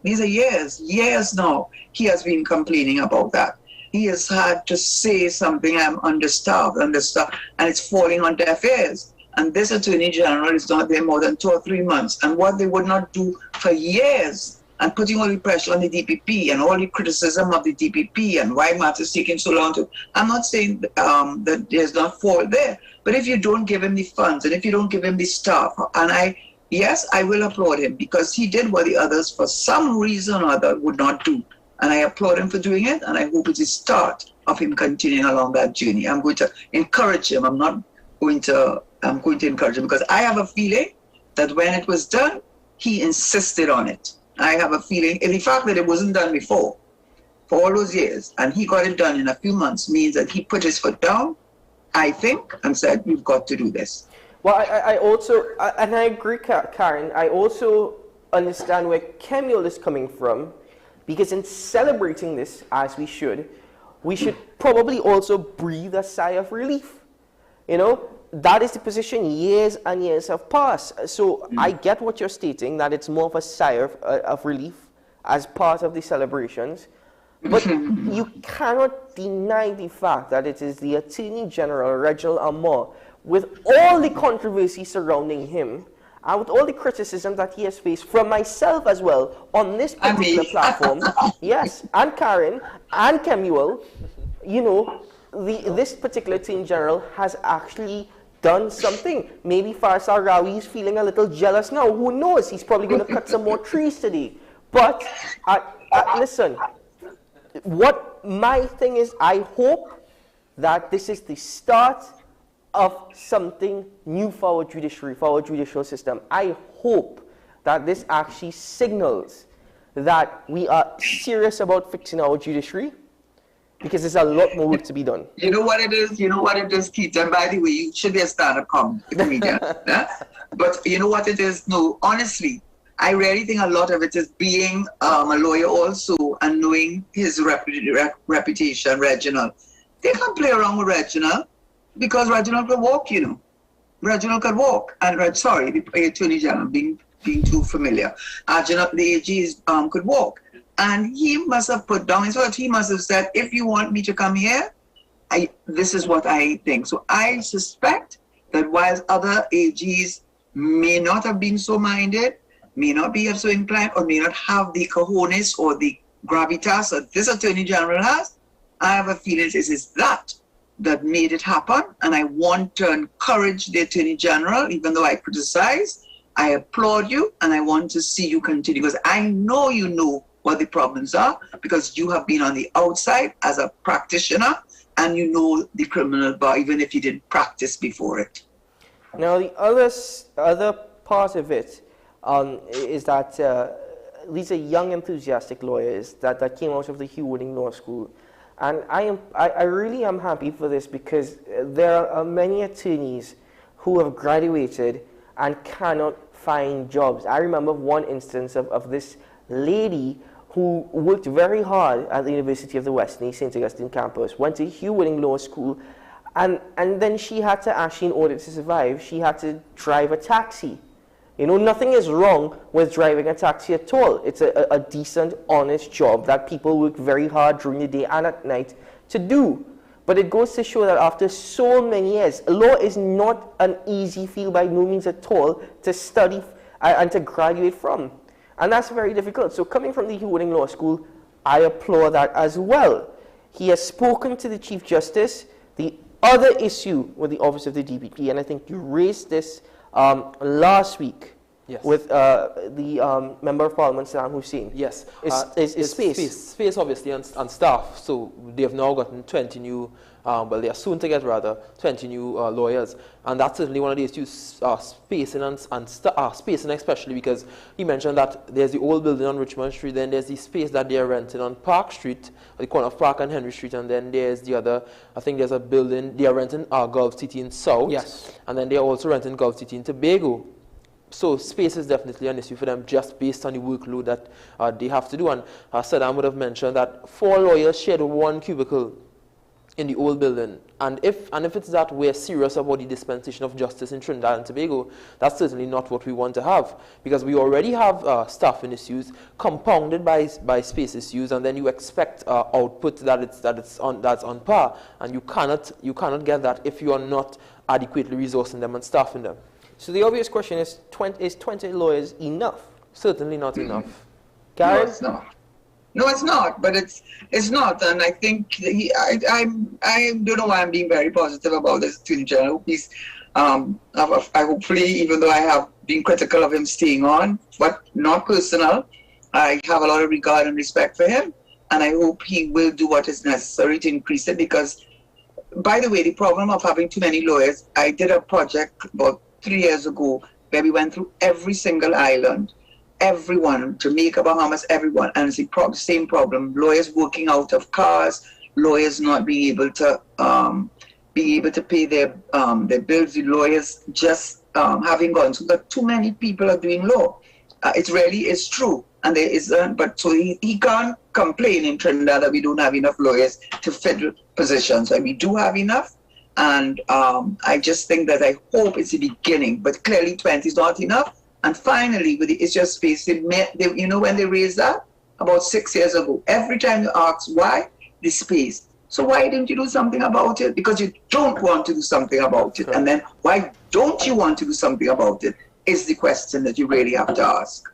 these are years now, he has been complaining about that. He has had to say something, I'm understaffed, and it's falling on deaf ears. And this Attorney General is not there more than 2 or 3 months. And what they would not do for years, and putting all the pressure on the DPP and all the criticism of the DPP and why matters taking so long to, I'm not saying that there's not fault there, but if you don't give him the funds and if you don't give him the staff, and yes, I will applaud him because he did what the others for some reason or other would not do. And I applaud him for doing it, and I hope it's the start of him continuing along that journey. I'm going to encourage him. I'm going to encourage him because I have a feeling that when it was done, he insisted on it. I have a feeling, and the fact that it wasn't done before, for all those years, and he got it done in a few months means that he put his foot down, I think, and said, we've got to do this. Well, I also, and I agree, Karen, I also understand where Kemuel is coming from, because in celebrating this, as we should probably also breathe a sigh of relief. You know, that is the position years and years have passed. So I get what you're stating, that it's more of a sigh of relief as part of the celebrations. But you cannot deny the fact that it is the Attorney General, Reginald Amor, with all the controversy surrounding him, and with all the criticism that he has faced from myself as well on this particular platform, yes, and Karen, and Kemuel, you know, this particular Attorney General has actually done something. Maybe Faisal Rawi is feeling a little jealous now. Who knows? He's probably going to cut some more trees today. But listen, what my thing is, I hope that this is the start of something new for our judiciary, for our judicial system. I hope that this actually signals that we are serious about fixing our judiciary, because there's a lot more work to be done. You know what it is? You know what it is, Keith? And by the way, you should be a stand-up comedian. But you know what it is? No, honestly, I really think a lot of it is being a lawyer also and knowing his reputation, Reginald. They can play around with Reginald because Reginald could walk, you know. Reginald could walk. And sorry, the Attorney General, being too familiar. The AGs could walk. And he must have put down his foot. He must have said, if you want me to come here, this is what I think. So I suspect that whilst other AGs may not have been so minded, may not be so inclined, or may not have the cojones or the gravitas that this Attorney General has, I have a feeling it is that made it happen. And I want to encourage the Attorney General, even though I criticize, I applaud you, and I want to see you continue, because I know you know what the problems are, because you have been on the outside as a practitioner and you know the criminal bar, even if you didn't practice before it. Now, the other part of it is that these are young, enthusiastic lawyers that came out of the Hugh Wooding Law School. And I really am happy for this, because there are many attorneys who have graduated and cannot find jobs. I remember one instance of this lady who worked very hard at the University of the WESN, St. Augustine campus, went to Hugh Wooding Law School, and then she had to actually, in order to survive, she had to drive a taxi. You know, nothing is wrong with driving a taxi at all. It's a decent, honest job that people work very hard during the day and at night to do. But it goes to show that after so many years, law is not an easy field by no means at all to study and to graduate from. And that's very difficult. So coming from the Hugh Wooding Law School, I applaud that as well. He has spoken to the Chief Justice. The other issue with the Office of the DPP, and I think you raised this last week, Yes. with the Member of Parliament, Saddam Hussein. Yes. Is space. Space, obviously, and staff. So they have now gotten 20 new, well, they are soon to get, rather, 20 new lawyers. And that's certainly one of the issues, spacing, spacing especially, because he mentioned that there's the old building on Richmond Street, then there's the space that they are renting on Park Street, the corner of Park and Henry Street, and then there's the other, I think there's a building, they are renting Gulf City in South. Yes. And then they are also renting Gulf City in Tobago. So space is definitely an issue for them, just based on the workload that they have to do. And Saddam would have mentioned that 4 lawyers shared one cubicle in the old building. And if it's that we're serious about the dispensation of justice in Trinidad and Tobago, that's certainly not what we want to have, because we already have staffing issues compounded by space issues, and then you expect output that's on par, and you cannot get that if you are not adequately resourcing them and staffing them. So the obvious question is 20 lawyers enough? Certainly not enough. Karen? No, it's not. No, it's not. But it's not, and I think I don't know why I'm being very positive about this Attorney General. He's I hopefully, even though I have been critical of him staying on, but not personal, I have a lot of regard and respect for him, and I hope he will do what is necessary to increase it. Because, by the way, the problem of having too many lawyers, I did a project about 3 years ago where we went through every single island, everyone, Jamaica, Bahamas, everyone, and it's the same problem. Lawyers working out of cars, lawyers not being able to pay their bills, the lawyers just having gone. So that too many people are doing law. It really is true, and there is, but so he can't complain in Trinidad that we don't have enough lawyers to fill positions. And we do have enough. And I just think that I hope it's the beginning, but clearly 20 is not enough. And finally, with the issue of space, you know, when they raised that about 6 years ago, every time you ask why, the space. So why didn't you do something about it? Because you don't want to do something about it. And then why don't you want to do something about it is the question that you really have to ask.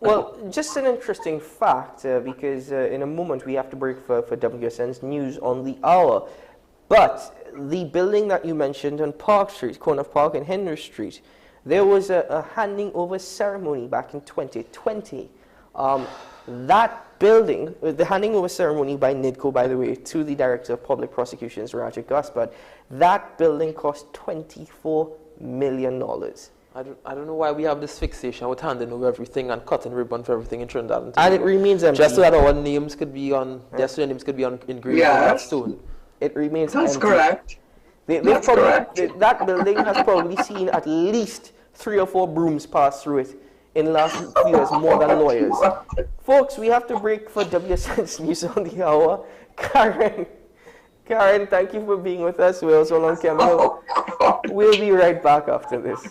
Well, just an interesting fact, because in a moment we have to break for WSN's News on the Hour. But the building that you mentioned on Park Street, corner of Park and Henry Street, there was a handing over ceremony back in 2020. That building, the handing over ceremony by NIDCO, by the way, to the Director of Public Prosecutions, Roger Gaspard, that building cost $24 million. I don't know why we have this fixation with handing over everything and cutting ribbon for everything in Trinidad. And it remains empty. Just so that our names could be on, just so their names could be engraved on that stone. It remains That's empty. Correct. That's correct. That building has probably seen at least 3 or 4 brooms pass through it in the last few years, more than lawyers. Folks, we have to break for WSN's News on the Hour. Karen, thank you for being with us. We're also on camera. We'll be right back after this.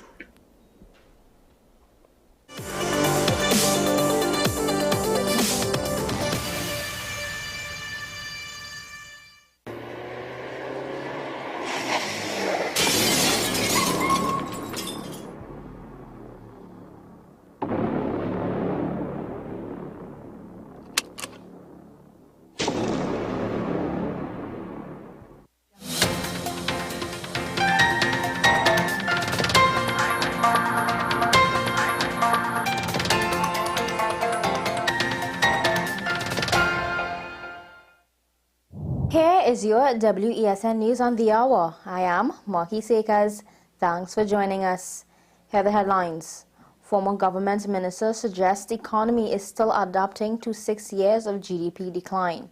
Here is your WESN News on the Hour. I am Marky Sekas. Thanks for joining us. Here are the headlines. Former government minister suggests the economy is still adapting to 6 years of GDP decline.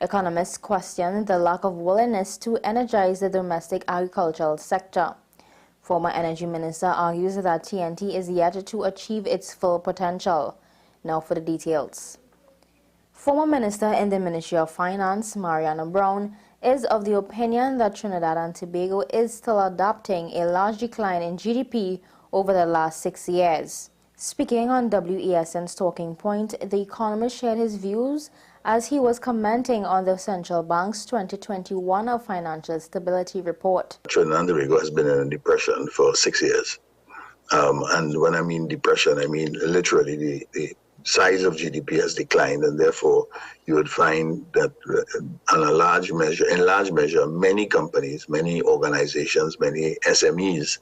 Economists question the lack of willingness to energize the domestic agricultural sector. Former energy minister argues that TNT is yet to achieve its full potential. Now for the details. Former Minister in the Ministry of Finance, Mariana Brown, is of the opinion that Trinidad and Tobago is still adopting a large decline in GDP over the last 6 years. Speaking on WESN's Talking Point, the economist shared his views as he was commenting on the Central Bank's 2021 Financial Stability Report. Trinidad and Tobago has been in a depression for 6 years. And when I mean depression, I mean literally the size of GDP has declined, and therefore you would find that in large measure, many companies, many organizations, many SMEs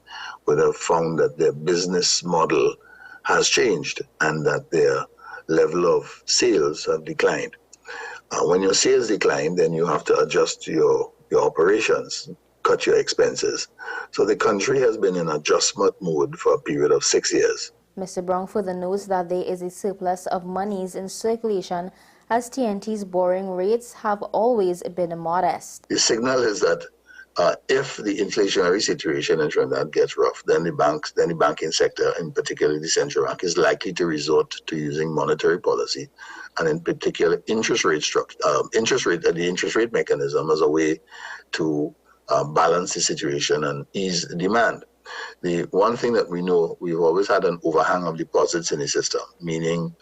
would have found that their business model has changed and that their level of sales have declined. When your sales decline, then you have to adjust your operations, cut your expenses. So the country has been in adjustment mode for a period of 6 years. Mr. Brown further notes that there is a surplus of monies in circulation as TNT's borrowing rates have always been modest. The signal is that if the inflationary situation in Trinidad gets rough, then the banking sector, in particular the central bank, is likely to resort to using monetary policy, and in particular interest rate mechanism as a way to balance the situation and ease demand. The one thing that we know, we've always had an overhang of deposits in the system, meaning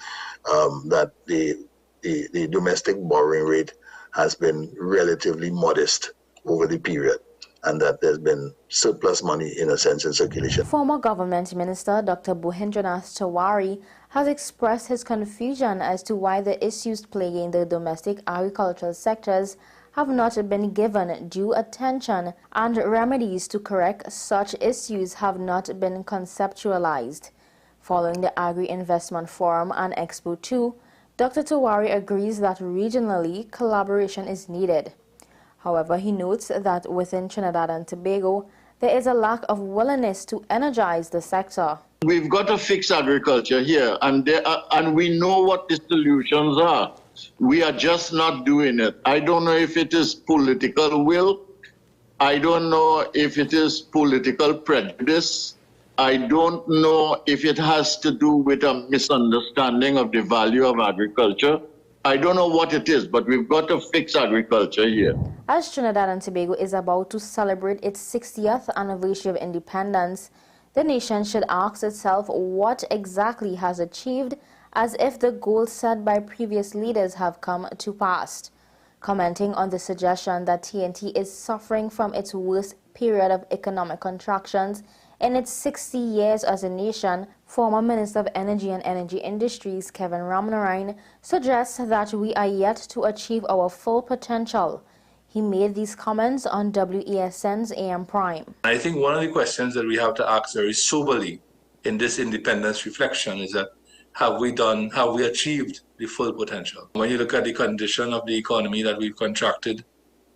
that the domestic borrowing rate has been relatively modest over the period, and that there's been surplus money in a sense in circulation. Former Government Minister Dr. Bhupendranath Tewari has expressed his confusion as to why the issues plaguing the domestic agricultural sectors have not been given due attention and remedies to correct such issues have not been conceptualized. Following the Agri-Investment Forum and Expo 2, Dr. Tewari agrees that regionally collaboration is needed. However, he notes that within Trinidad and Tobago, there is a lack of willingness to energize the sector. We've got to fix agriculture here, and we know what the solutions are. We are just not doing it. I don't know if it is political will. I don't know if it is political prejudice. I don't know if it has to do with a misunderstanding of the value of agriculture. I don't know what it is, but we've got to fix agriculture here. As Trinidad and Tobago is about to celebrate its 60th anniversary of independence, the nation should ask itself what exactly has achieved, as if the goals set by previous leaders have come to pass. Commenting on the suggestion that TNT is suffering from its worst period of economic contractions in its 60 years as a nation, former Minister of Energy and Energy Industries Kevin Ramanarain suggests that we are yet to achieve our full potential. He made these comments on WESN's AM Prime. I think one of the questions that we have to ask very soberly in this independence reflection is that have we achieved the full potential? When you look at the condition of the economy that we've contracted,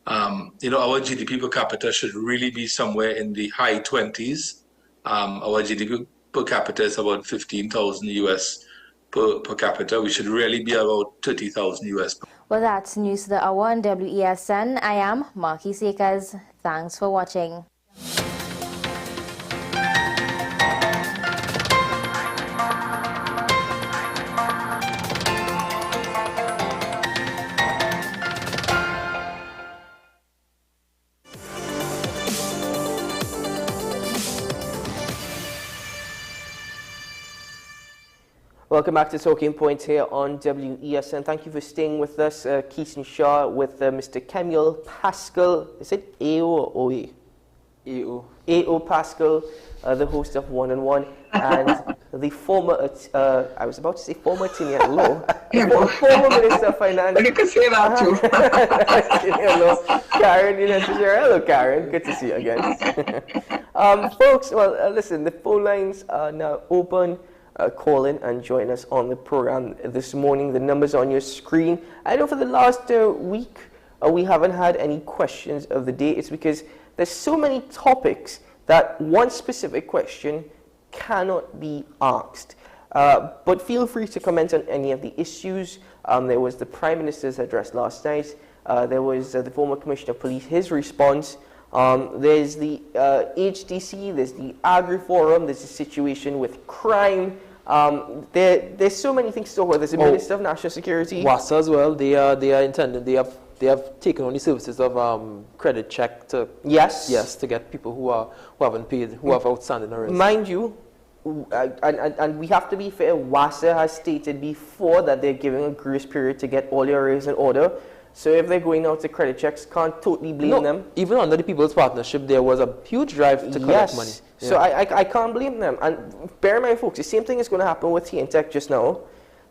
our GDP per capita should really be somewhere in the high 20s. Our GDP per capita is about 15,000 US per capita. We should really be about 30,000 US. Well, that's News of the Hour on WESN. I am Marky Seekers. Thanks for watching. Welcome back to Talking Points here on WESN. Thank you for staying with us. Keaton Shaw with Mr. Kemuel Pascal. Is it AO or OE? AO. AO Pascal, the host of One and One, and the former, I was about to say former attorney at law, former Minister of Finance. You can say that too. Karen, hello Karen, good to see you again. Folks, well, listen, the phone lines are now open. Call in and join us on the program this morning. The numbers on your screen. I know for the last week we haven't had any questions of the day. It's because there's so many topics that one specific question cannot be asked. But feel free to comment on any of the issues. There was the Prime Minister's address last night. There was the former Commissioner of Police, his response. There's the HDC, there's the Agri Forum, there's the situation with crime. There's so many things to talk about. There's the Minister of National Security. WASA as well. They are intended. They have taken on the services of credit check to to get people who haven't paid, who have outstanding arrears. Mind you, and we have to be fair. WASA has stated before that they're giving a grace period to get all your arrears in order. So if they're going out to credit checks, can't totally blame them. Even under the People's Partnership, there was a huge drive to collect money. Yeah. So I can't blame them. And bear in mind, folks, the same thing is going to happen with TNTech just now.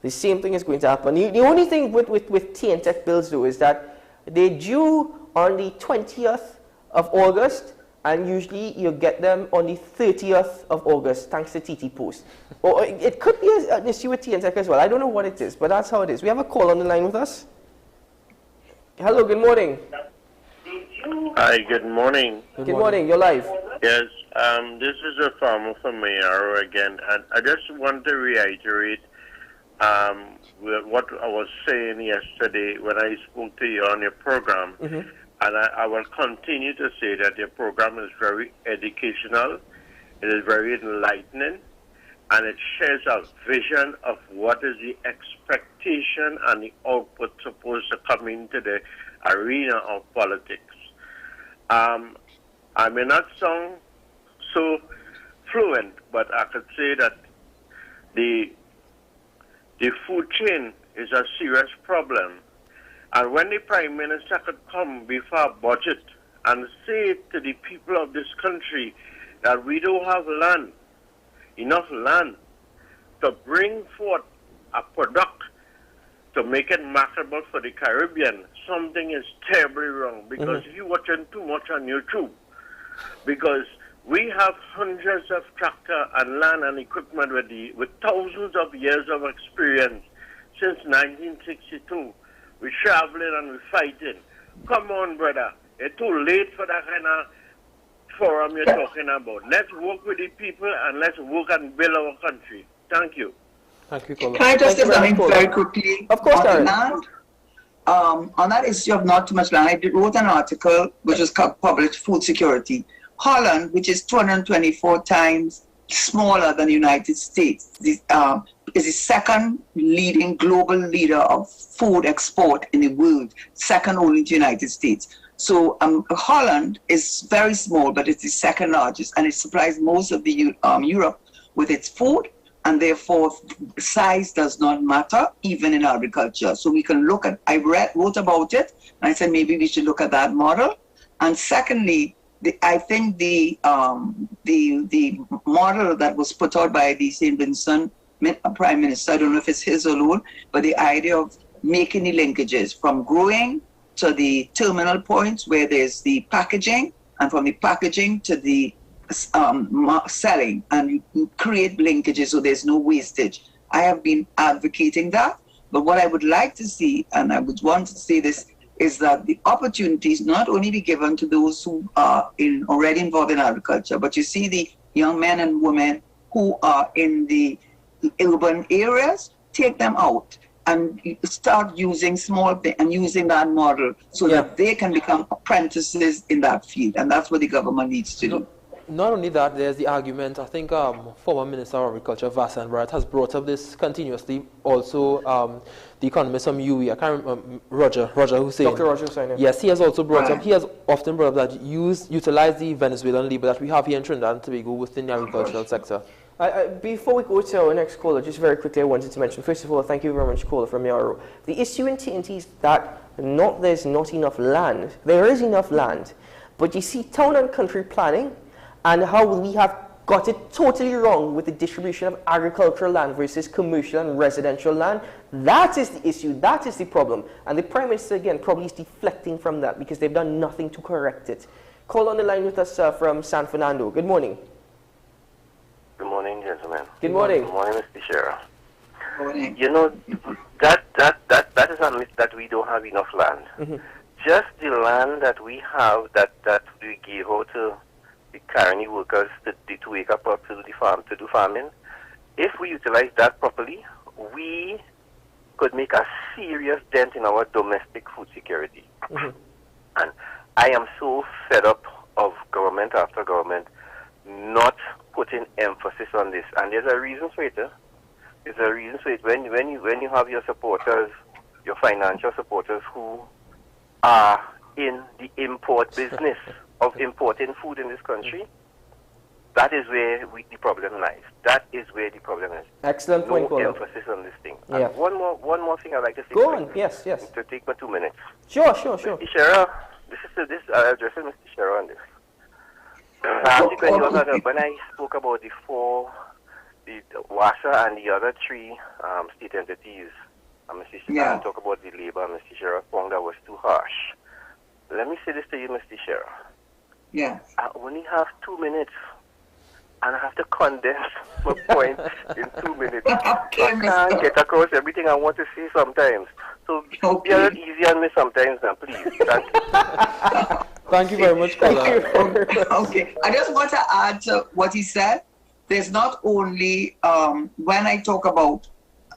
The same thing is going to happen. The only thing with TNTech bills, though, is that they're due on the 20th of August, and usually you get them on the 30th of August, thanks to TT Post. Or it could be an issue with TNTech as well. I don't know what it is, but that's how it is. We have a call on the line with us. Hello, good morning. Hi, good morning. Good morning, you're live. Yes, this is a farmer from Mayaro again, and I just want to reiterate what I was saying yesterday when I spoke to you on your program. And I will continue to say that your program is very educational, it is very enlightening, and it shares a vision of what is the expectation and the output supposed to come into the arena of politics. I may not sound so fluent, but I could say that the food chain is a serious problem. And when the Prime Minister could come before our budget and say to the people of this country that we don't have land, enough land, to bring forth a product to make it marketable for the Caribbean, something is terribly wrong. Because you're watching too much on YouTube. Because we have hundreds of tractor and land and equipment with thousands of years of experience since 1962. We're traveling and we're fighting. Come on, brother. It's too late for that kind of forum you're talking about. Let's work with the people and let's work and build our country. Thank you. Thank you, Colin. Can I just say something very quickly? Of course, on land? On that issue of not too much land, I wrote an article which was published, Food Security. Holland, which is 224 times smaller than the United States, is the second leading global leader of food export in the world, second only to the United States. So Holland is very small, but it's the second largest, and it supplies most of the Europe with its food, and therefore size does not matter, even in agriculture. So we can look at, wrote about it, and I said maybe we should look at that model. And secondly, I think the model that was put out by the St. Vincent Prime Minister, I don't know if it's his alone, but the idea of making the linkages from growing to the terminal points where there's the packaging, and from the packaging to the selling, and you create linkages so there's no wastage. I have been advocating that, but what I would like to see, and I would want to say this, is that the opportunities not only be given to those who are already involved in agriculture, but you see the young men and women who are in the urban areas, take them out and start using small things and using that model so that they can become apprentices in that field. And that's what the government needs to do. Not only that, there's the argument, I think former Minister of Agriculture, Vasan has brought up this continuously. Also, the economist from UE, I can't remember, Roger Hussein. Dr. Roger Hussein. Yes, he has also brought up, he has often brought up that utilize the Venezuelan labor that we have here in Trinidad and Tobago within the agricultural sector. Before we go to our next caller, just very quickly I wanted to mention, first of all, thank you very much, caller from Yarrow. The issue in TNT is that there's not enough land. There is enough land, but you see town and country planning and how we have got it totally wrong with the distribution of agricultural land versus commercial and residential land. That is the issue, that is the problem. And the Prime Minister, again, probably is deflecting from that because they've done nothing to correct it. Call on the line with us from San Fernando. Good morning. Good morning, gentlemen. Good morning. Good morning, Mr. Sheriff. Good morning. You know, that is a myth that we don't have enough land. Just the land that we have that we give out to the colony workers to wake up to the farm, to do farming, if we utilize that properly, we could make a serious dent in our domestic food security. And I am so fed up of government after government not putting emphasis on this. And there's a reason for it. There's a reason for it. When you have your supporters, your financial supporters who are in the import business of importing food in this country, that is where the problem lies. That is where the problem is. Excellent point, No emphasis on this thing. Yeah. And one more thing I'd like to say. Go on. Yes. To take my 2 minutes. Sure. Mr. Sheriff, addressing Mr. Sheriff on this. When I spoke about the WASA and the other three state entities, Mr. Sheriff, talk about the labor, Mr. Sheriff found that was too harsh. Let me say this to you, Mr. Sheriff. Yeah. I only have 2 minutes, and I have to condense my point in 2 minutes. I can't get across everything I want to say sometimes. So be a little easy on me sometimes now, please. Thank you. Thank you very much, caller. Okay. I just want to add to what he said. There's not only, when I talk about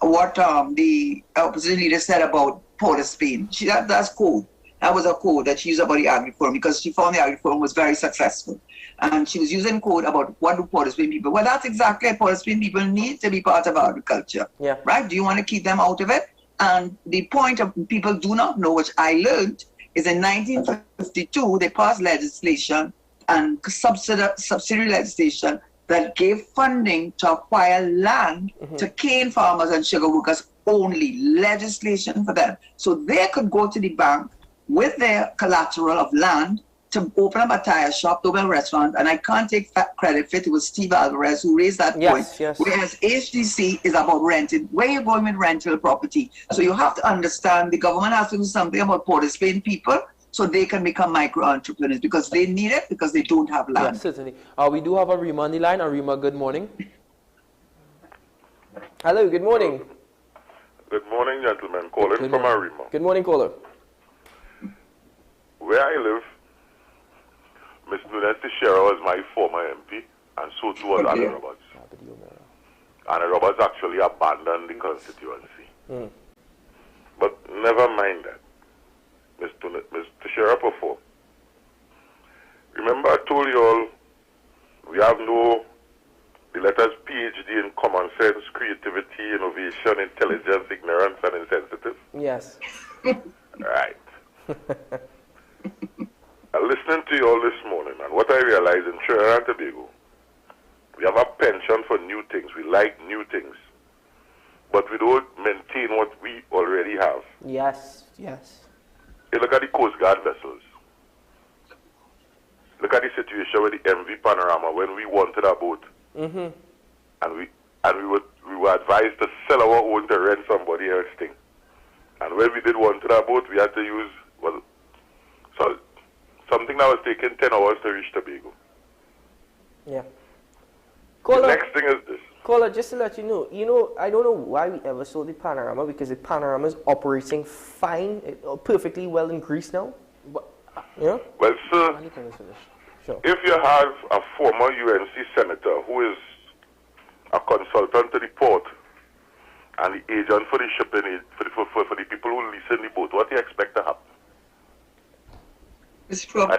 what the opposition leader said about Port of Spain, that's code. That was a code that she used about the agri-forum because she found the agri-forum was very successful. And she was using code about what do Port of Spain people. Well, that's exactly what Port of Spain people need to be part of agriculture. Yeah. Right? Do you want to keep them out of it? And the point of people do not know, which I learned, is in 1952, they passed legislation and subsidiary legislation that gave funding to acquire land to cane farmers and sugar workers only, legislation for them. So they could go to the bank with their collateral of land to open up a tire shop, to open a restaurant, and I can't take credit for it. It was Steve Alvarez who raised that point. Yes. Whereas HDC is about renting. Where you're going with rental property. So you have to understand the government has to do something about Port of Spain people so they can become micro-entrepreneurs because they need it because they don't have land. Yes, certainly. We do have a Rima on the line. Rima, good morning. Hello, good morning. Good morning, gentlemen. Calling from Arima. Good morning, caller. Where I live, Ms. Nunes Teixeira was my former MP, and so too was Anna Roberts. Anna Roberts actually abandoned the constituency. But never mind that. Ms. Teixeira performed. Remember I told you all, we have the letters PhD in common sense, creativity, innovation, intelligence, ignorance, and insensitive? Yes. Right. I'm listening to you all this morning, and what I realized in Trinidad and Tobago, we have a penchant for new things. We like new things. But we don't maintain what we already have. Yes, yes. You look at the Coast Guard vessels. Look at the situation with the MV Panorama when we wanted a boat. And we were advised to sell our own to rent somebody else's thing. And when we did want a boat, we had to use something that was taking 10 hours to reach Tobago. Yeah. The next thing is this. Caller, just to let you know, I don't know why we ever sold the Panorama because the Panorama is operating fine, perfectly well in Greece now. But, yeah? Well, sir, sure. If you have a former UNC senator who is a consultant to the port and the agent for the shipping, for the people who lease in the boat, what do you expect to happen? It's trouble.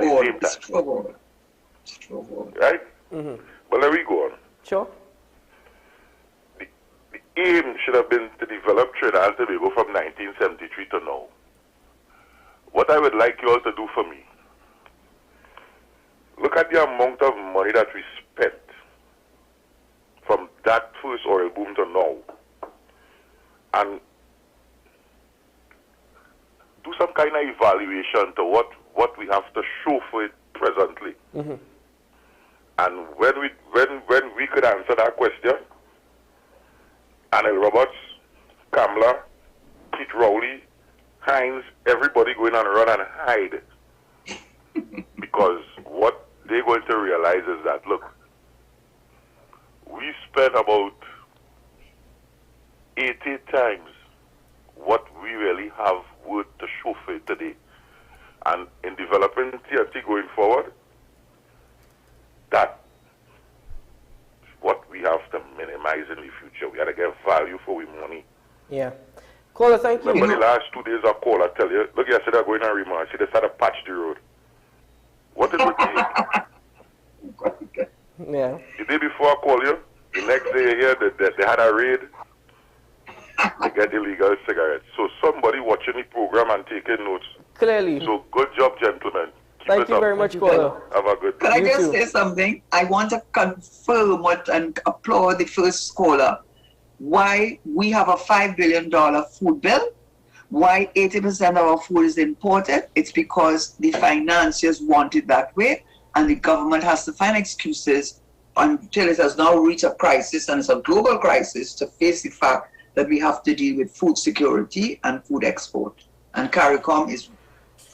Right? But let me go on. Sure. The aim should have been to develop Trinidad and Tobago from 1973 to now. What I would like you all to do for me, look at the amount of money that we spent from that first oil boom to now, and do some kind of evaluation to what we have to show for it presently. And when we could answer that question, Anil Roberts, Kamla, Pete Rowley, Hines, everybody going and run and hide. Because what they're going to realize is that, look, we spent about 80 times what we really have worth to show for it today. And in developing TNT going forward, that is what we have to minimize in the future. We got to get value for our money. Yeah. Caller, thank you. Remember the last 2 days I call, I tell you, look, yesterday I'm going to Rima, I see they started to patch the road. What it would take? Yeah. The day before I call you, the next day here, they had a raid to get illegal cigarettes. So somebody watching the program and taking notes. Clearly. So good job, gentlemen. Thank you very much, caller. Have a good day. Can I just say something? I want to confirm and applaud the first caller. Why we have a $5 billion food bill, why 80% of our food is imported. It's because the financiers want it that way, and the government has to find excuses until it has now reached a crisis, and it's a global crisis, to face the fact that we have to deal with food security and food export. And CARICOM is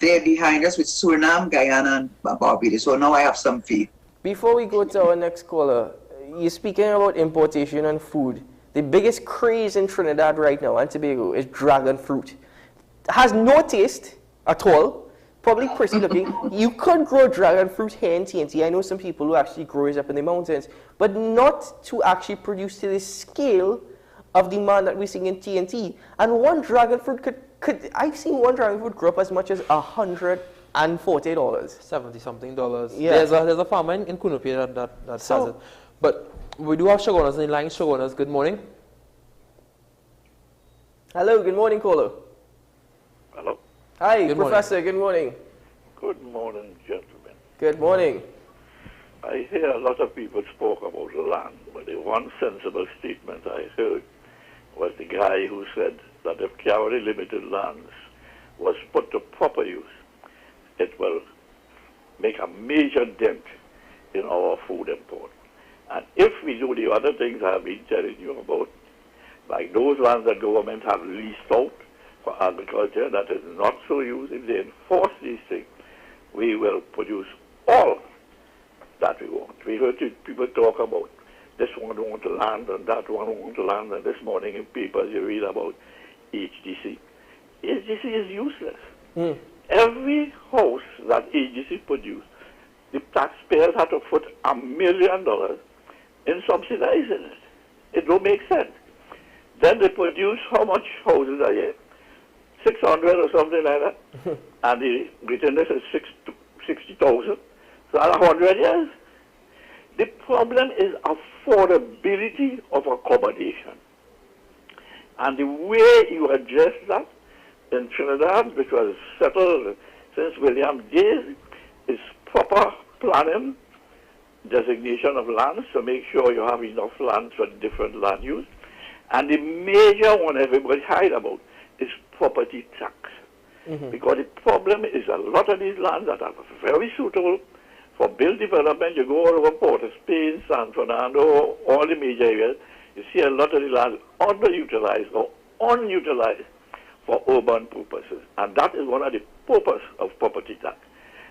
they're behind us with Suriname, Guyana, and Barbados. So now I have some faith. Before we go to our next caller, you're speaking about importation and food. The biggest craze in Trinidad right now and Tobago is dragon fruit. It has no taste at all. Probably pretty looking. You could grow dragon fruit here in TNT. I know some people who actually grow it up in the mountains, but not to actually produce to the scale of demand that we're seeing in TNT. And one dragon fruit I've seen one dragon fruit grow up as much as $140. $70-something. Yeah. There's a farmer in Kunupia that has it. But we do have Shogunas in line. Shogunas, good morning. Hello, good morning, caller. Hello. Hi, Good Professor, good morning. Good morning, gentlemen. Good morning. I hear a lot of people spoke about the land, but the one sensible statement I heard was the guy who said that if County Limited lands was put to proper use, it will make a major dent in our food import. And if we do the other things I have been telling you about, like those lands that government have leased out for agriculture that is not so used, if they enforce these things, we will produce all that we want. We heard people talk about this one don't want to land and that one don't want to land, and this morning in papers you read about HDC. HDC is useless. Every house that HDC produced, the taxpayers had to put $1 million in subsidizing it. It don't make sense. Then they produce how much houses a year? 600 or something like that. And the witness is 60,000. So that's 100 years. The problem is affordability of accommodation. And the way you address that in Trinidad, which was settled since William days, is proper planning, designation of lands to make sure you have enough land for different land use. And the major one everybody hide about is property tax. Because the problem is a lot of these lands that are very suitable for build development. You go all over Port of Spain, San Fernando, all the major areas, you see a lot of the land underutilized or unutilized for urban purposes. And that is one of the purposes of property tax.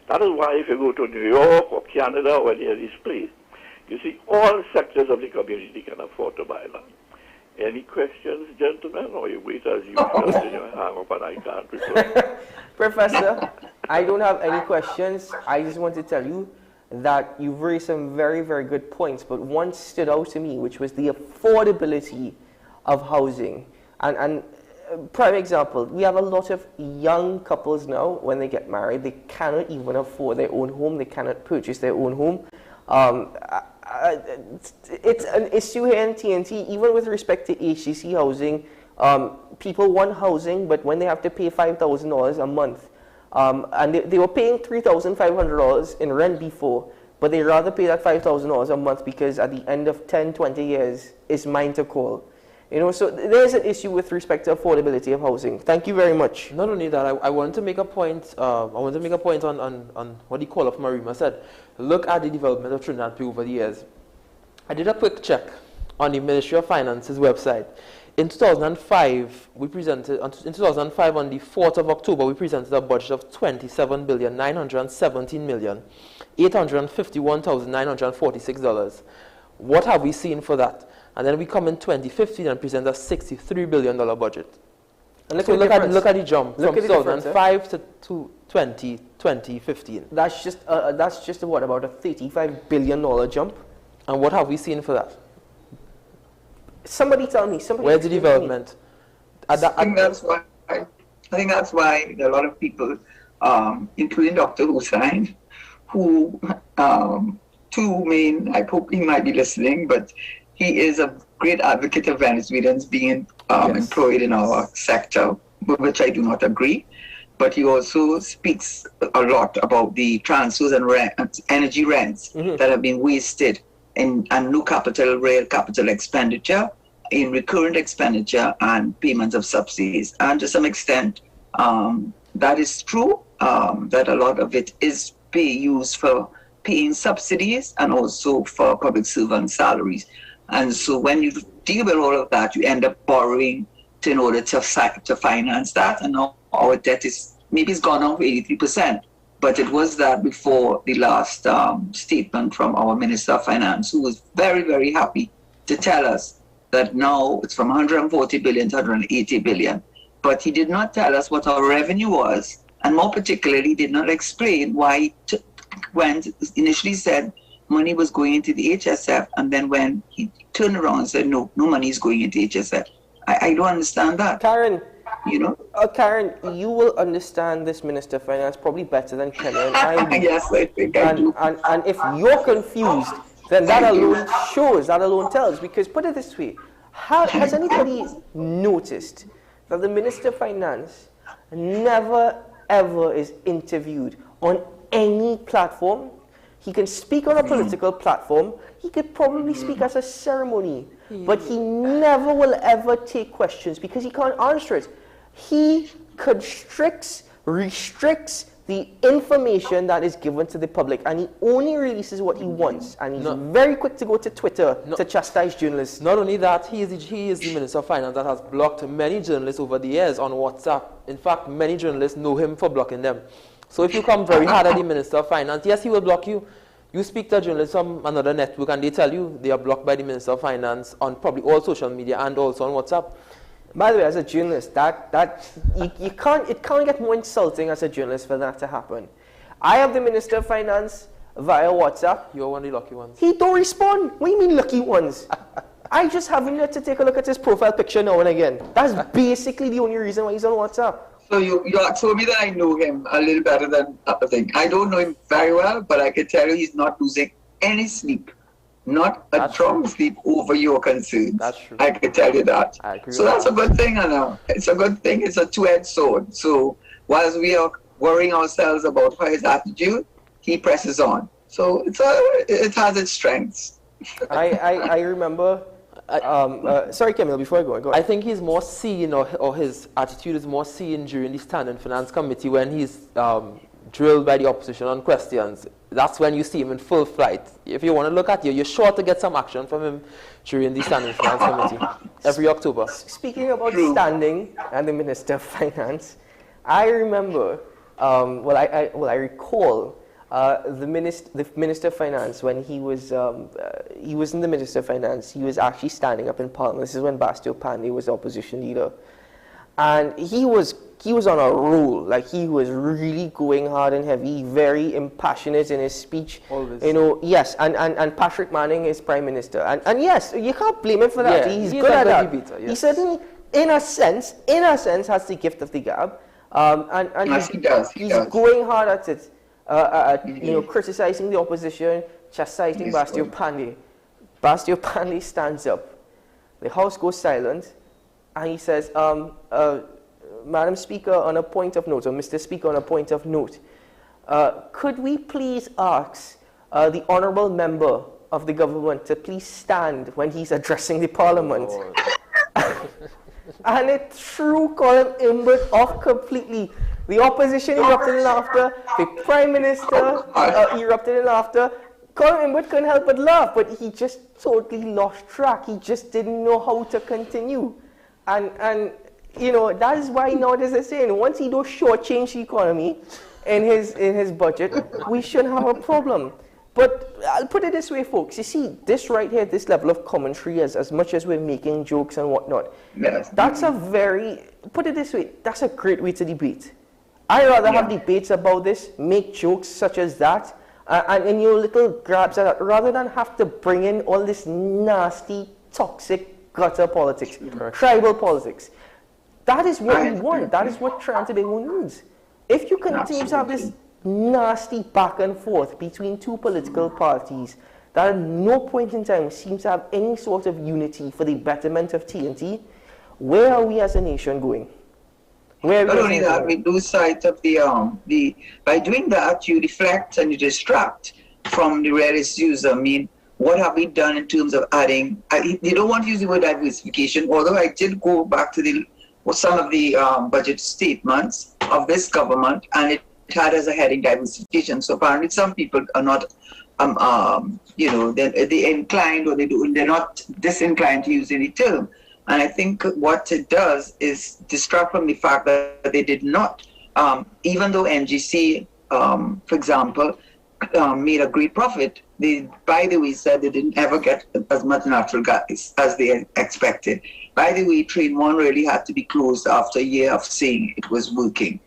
That is why if you go to New York or Canada or any of these places, you see all sectors of the community can afford to buy land. Any questions, gentlemen, or you wait as usual and you hang up and I can't reply? Professor, I don't have any questions. I just want to tell you that you've raised some very, very good points, but one stood out to me, which was the affordability of housing. And prime example, we have a lot of young couples now, when they get married, they cannot even afford their own home, they cannot purchase their own home. It's an issue here in TNT, even with respect to HCC housing. People want housing, but when they have to pay $5,000 a month, and they were paying $3,500 in rent before, but they rather pay that $5,000 a month because at the end of 10, 20 years, it's mine to call. You know, so there's an issue with respect to affordability of housing. Thank you very much. Not only that, I want to make a point. I want to make a point on what the caller from Marima said. Look at the development of Trinidad over the years. I did a quick check on the Ministry of Finance's website. In 2005, we presented. In 2005, on the 4th of October, we presented a budget of $27,917,851,946. What have we seen for that? And then we come in 2015 and present a $63 billion budget. And so look at the jump from 2005 to 2015. That's just what, about a $35 billion jump? And what have we seen for that? Somebody tell me. Where's the development? I think that's why a lot of people, including Dr. Hussain, who two main, I hope he might be listening, but he is a great advocate of Venezuelans being employed in our sector, with which I do not agree. But he also speaks a lot about the transfers and energy rents that have been wasted and no real capital expenditure, in recurrent expenditure and payments of subsidies. And to some extent, that is true, that a lot of it is used for paying subsidies and also for public servant salaries. And so when you deal with all of that, you end up borrowing in order to finance that. And now our debt is maybe it's gone down to 83%, but it was that before the last statement from our Minister of Finance, who was very, very happy to tell us that now it's from 140 billion to 180 billion. But he did not tell us what our revenue was, and more particularly did not explain why when initially said money was going into the HSF, and then when he turned around and said no money is going into HSF. I don't understand that. Karen, you know? Karen, you will understand this Minister of Finance probably better than Kenny and I do. Yes, I think I do. And if you're confused, then that alone shows, that alone tells. Because put it this way, has anybody noticed that the Minister of Finance never ever is interviewed on any platform? He can speak on a political platform. He could probably speak as a ceremony. But he never will ever take questions because he can't answer it. He constricts, restricts the information that is given to the public, and he only releases what he wants. And he's very quick to go to Twitter to chastise journalists. Not only that, he is the Minister of Finance that has blocked many journalists over the years on WhatsApp. In fact, many journalists know him for blocking them. So if you come very hard at the Minister of Finance, yes, he will block you. You speak to a journalist from another network and they tell you they are blocked by the Minister of Finance on probably all social media and also on WhatsApp. By the way, as a journalist, it can't get more insulting as a journalist for that to happen. I have the Minister of Finance via WhatsApp. You're one of the lucky ones. He don't respond. What do you mean lucky ones? I just have him there to take a look at his profile picture now and again. That's basically the only reason why he's on WhatsApp. So you told me that I know him a little better than other thing. I don't know him very well, but I can tell you he's not losing any sleep. Not a drop of sleep over your concerns. That's true. I can tell you that. So that's a good thing, Anna. It's a good thing. It's a two-edged sword. So whilst we are worrying ourselves about his attitude, he presses on. So it has its strengths. I remember. Sorry, Camille, before I go. I think he's more seen, or his attitude is more seen during the Standing Finance Committee when he's drilled by the opposition on questions. That's when you see him in full flight. If you want to look at you're sure to get some action from him during the Standing Finance Committee every October. Speaking about standing and the Minister of Finance, I remember, I recall the Minister of Finance, when he was in the Minister of Finance, he was actually standing up in Parliament. This is when Bastio Pandey was the opposition leader. And he was on a roll. Like, he was really going hard and heavy, very impassionate in his speech. Always. You know, yes, and Patrick Manning is Prime Minister. And yes, you can't blame him for that. Yeah, he's good at that. Beater, yes. He certainly, in a sense, has the gift of the gab. Yes, he's going hard at it. Criticizing the opposition, chastising Bastio Pandey. Bastio Pandey stands up. The House goes silent. And he says, Madam Speaker, on a point of note, or Mr. Speaker, on a point of note, could we please ask the honourable member of the government to please stand when he's addressing the Parliament? And it threw Colin Imbert off completely. The opposition erupted in laughter. The Prime Minister erupted in laughter. Colin Imbert couldn't help but laugh, but he just totally lost track. He just didn't know how to continue. And you know, that is why now there's a saying, once he does shortchange the economy in his budget, we shouldn't have a problem. But I'll put it this way, folks. You see, this right here, this level of commentary, as much as we're making jokes and whatnot, that's put it this way, that's a great way to debate. I'd rather have debates about this, make jokes such as that, and in your little grabs at that, rather than have to bring in all this nasty, toxic, gutter politics, tribal politics. That is what we want. That is what Trinidad and Tobago needs. If you continue to have this nasty back and forth between two political parties that at no point in time seems to have any sort of unity for the betterment of TNT, where are we as a nation going? Not only that, we lose sight of by doing that, you deflect and you distract from the real issues. I mean, what have we done in terms of adding? They don't want to use the word diversification, although I did go back to some of the budget statements of this government, and it had as a heading diversification. So apparently some people are not, they're inclined, or they're not disinclined to use any term. And I think what it does is distract from the fact that they did not even though NGC, for example, made a great profit, they, by the way, said they didn't ever get as much natural gas as they expected. By the way, Train 1 really had to be closed after a year of saying it was working.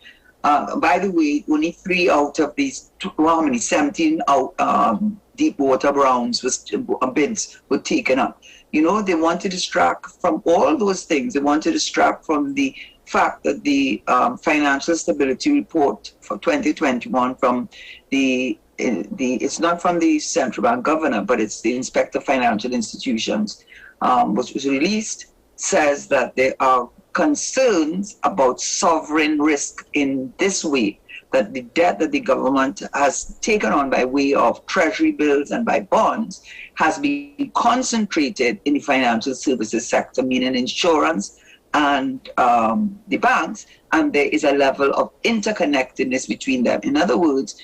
By the way, only 3 out of these, 17 deep water rounds bids were taken up. You know, they want to distract from all those things. They want to distract from the fact that the financial stability report for 2021 from it's not from the central bank governor, but it's the Inspector of Financial Institutions, which was released, says that there are concerns about sovereign risk in this way, that the debt that the government has taken on by way of treasury bills and by bonds has been concentrated in the financial services sector, meaning insurance and the banks, and there is a level of interconnectedness between them. In other words,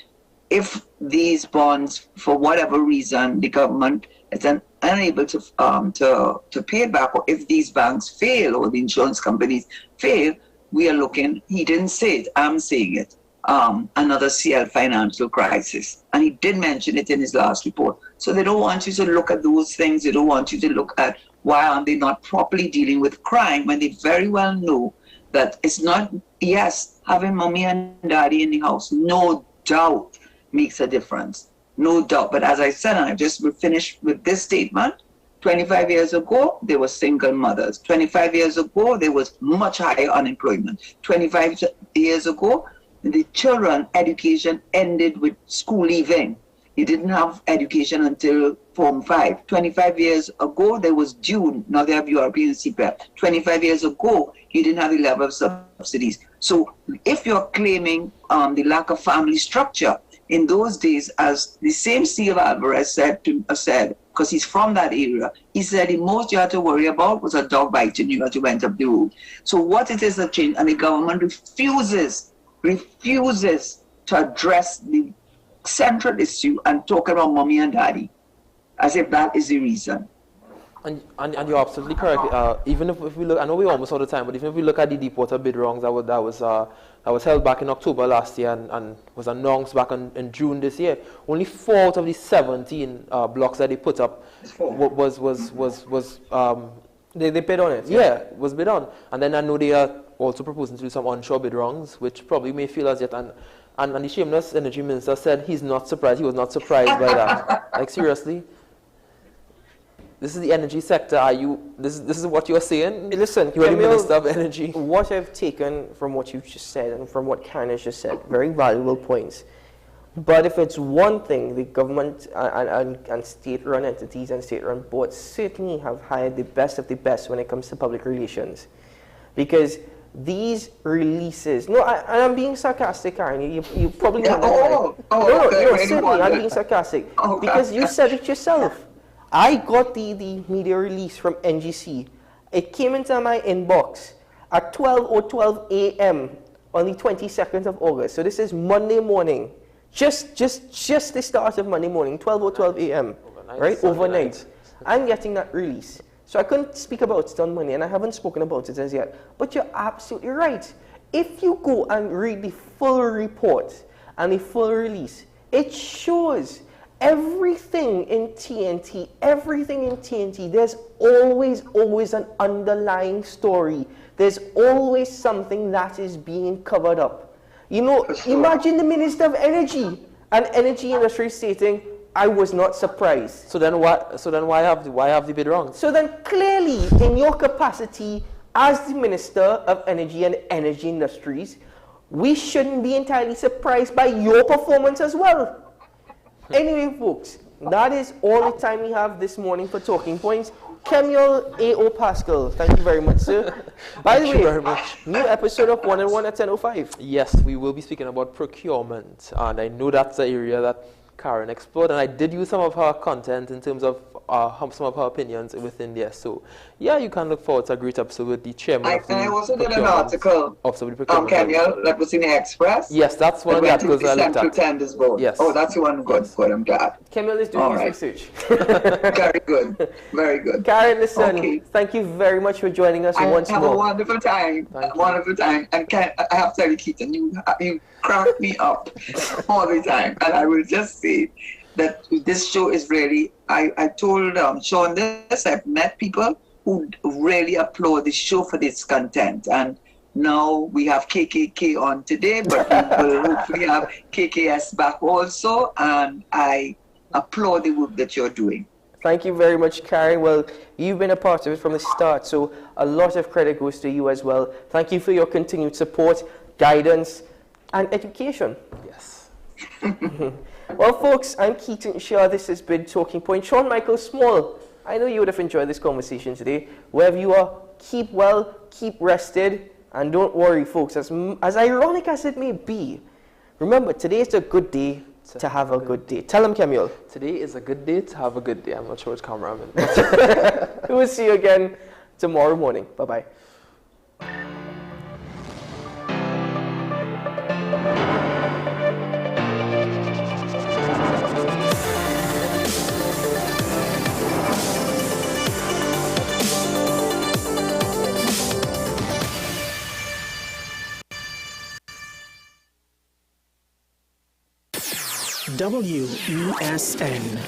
if these bonds, for whatever reason, the government is unable to pay it back, or if these banks fail or the insurance companies fail, we are looking, he didn't say it, I'm saying it, another CL financial crisis. And he did mention it in his last report. So they don't want you to look at those things. They don't want you to look at why aren't they not properly dealing with crime when they very well know that it's not, yes, having mommy and daddy in the house, no doubt, makes a difference, no doubt. But as I said, and I just finished with this statement, 25 years ago, there were single mothers. 25 years ago, there was much higher unemployment. 25 years ago, the children education ended with school leaving. You didn't have education until Form 5. 25 years ago, there was June. Now they have European CPEP. 25 years ago, you didn't have the level of subsidies. So if you're claiming the lack of family structure, in those days, as the same Steve Alvarez said, because he's from that area, he said the most you had to worry about was a dog biting you as you went up the road. So what it is that changed, and the government refuses to address the central issue and talk about mommy and daddy, as if that is the reason. And you're absolutely correct. Even if we look, I know we almost all the time, but even if we look at the deep water bid wrongs that was held back in October last year and was announced back in June this year, only 4 out of the 17 blocks that they put up they bid on it. Yeah, was bid on. And then I know they are also proposing to do some onshore bid wrongs, which probably may fail as yet. And the shameless energy minister said he's not surprised. He was not surprised by that. Like, seriously? This is the energy sector. This is what you're saying? Listen, you're the Minister of Energy. What I've taken from what you just said and from what Karen has just said, very valuable points. But if it's one thing, the government and state-run entities and state-run boards certainly have hired the best of the best when it comes to public relations. Because these releases, and I'm being sarcastic, Karen, you probably know that. No, certainly, I'm being sarcastic. Because you said it yourself. I got the media release from NGC. It came into my inbox at 12:12 a.m. on the 22nd of August. So this is Monday morning. Just the start of Monday morning, 12:12 a.m. Right? Overnight. I'm getting that release. So I couldn't speak about it on Monday, and I haven't spoken about it as yet. But you're absolutely right. If you go and read the full report and the full release, it shows everything in TNT, there's always an underlying story. There's always something that is being covered up. You know, imagine the Minister of Energy and Energy Industry stating, I was not surprised. So then why have the bid wrong? So then clearly, in your capacity as the Minister of Energy and Energy Industries, we shouldn't be entirely surprised by your performance as well. Anyway, folks, that is all the time we have this morning for Talking Points. Kemuel A.O. Pascal, thank you very much, sir. By the way, Thank you very much. New episode of 1 and 1 at 10:05. Yes, we will be speaking about procurement, and I know that's the area that Karen explored, and I did use some of her content in terms of some of her opinions within there. So, yeah, you can look forward to a great episode with the chairman of the I also did an article, Kenya, that was in the Express. Yes, that's one of the articles I looked at. Tenders Board. Yes. Oh, that's the one. Good, good. I'm glad. Kemil is doing his research. Very good. Very good. Karen, listen, thank you very much for joining us once more. Have a wonderful time. Wonderful time. And I have to tell you, Keaton, you crack me up all the time. And I will just say that this show is really, I told Sean this, I've met people who really applaud the show for this content. And now we have KKK on today, but we will hopefully have KKS back also. And I applaud the work that you're doing. Thank you very much, Karen. Well, you've been a part of it from the start, so a lot of credit goes to you as well. Thank you for your continued support, guidance, and education. Yes. Well, folks, I'm Keaton Shaw. This has been Talking Point. Sean Michael Small, I know you would have enjoyed this conversation today. Wherever you are, keep well, keep rested, and don't worry, folks. As ironic as it may be, remember, today is a good day to have a good day. Tell them, Kemuel. Today is a good day to have a good day. I'm not sure which camera I'm in. We'll see you again tomorrow morning. Bye-bye. WESN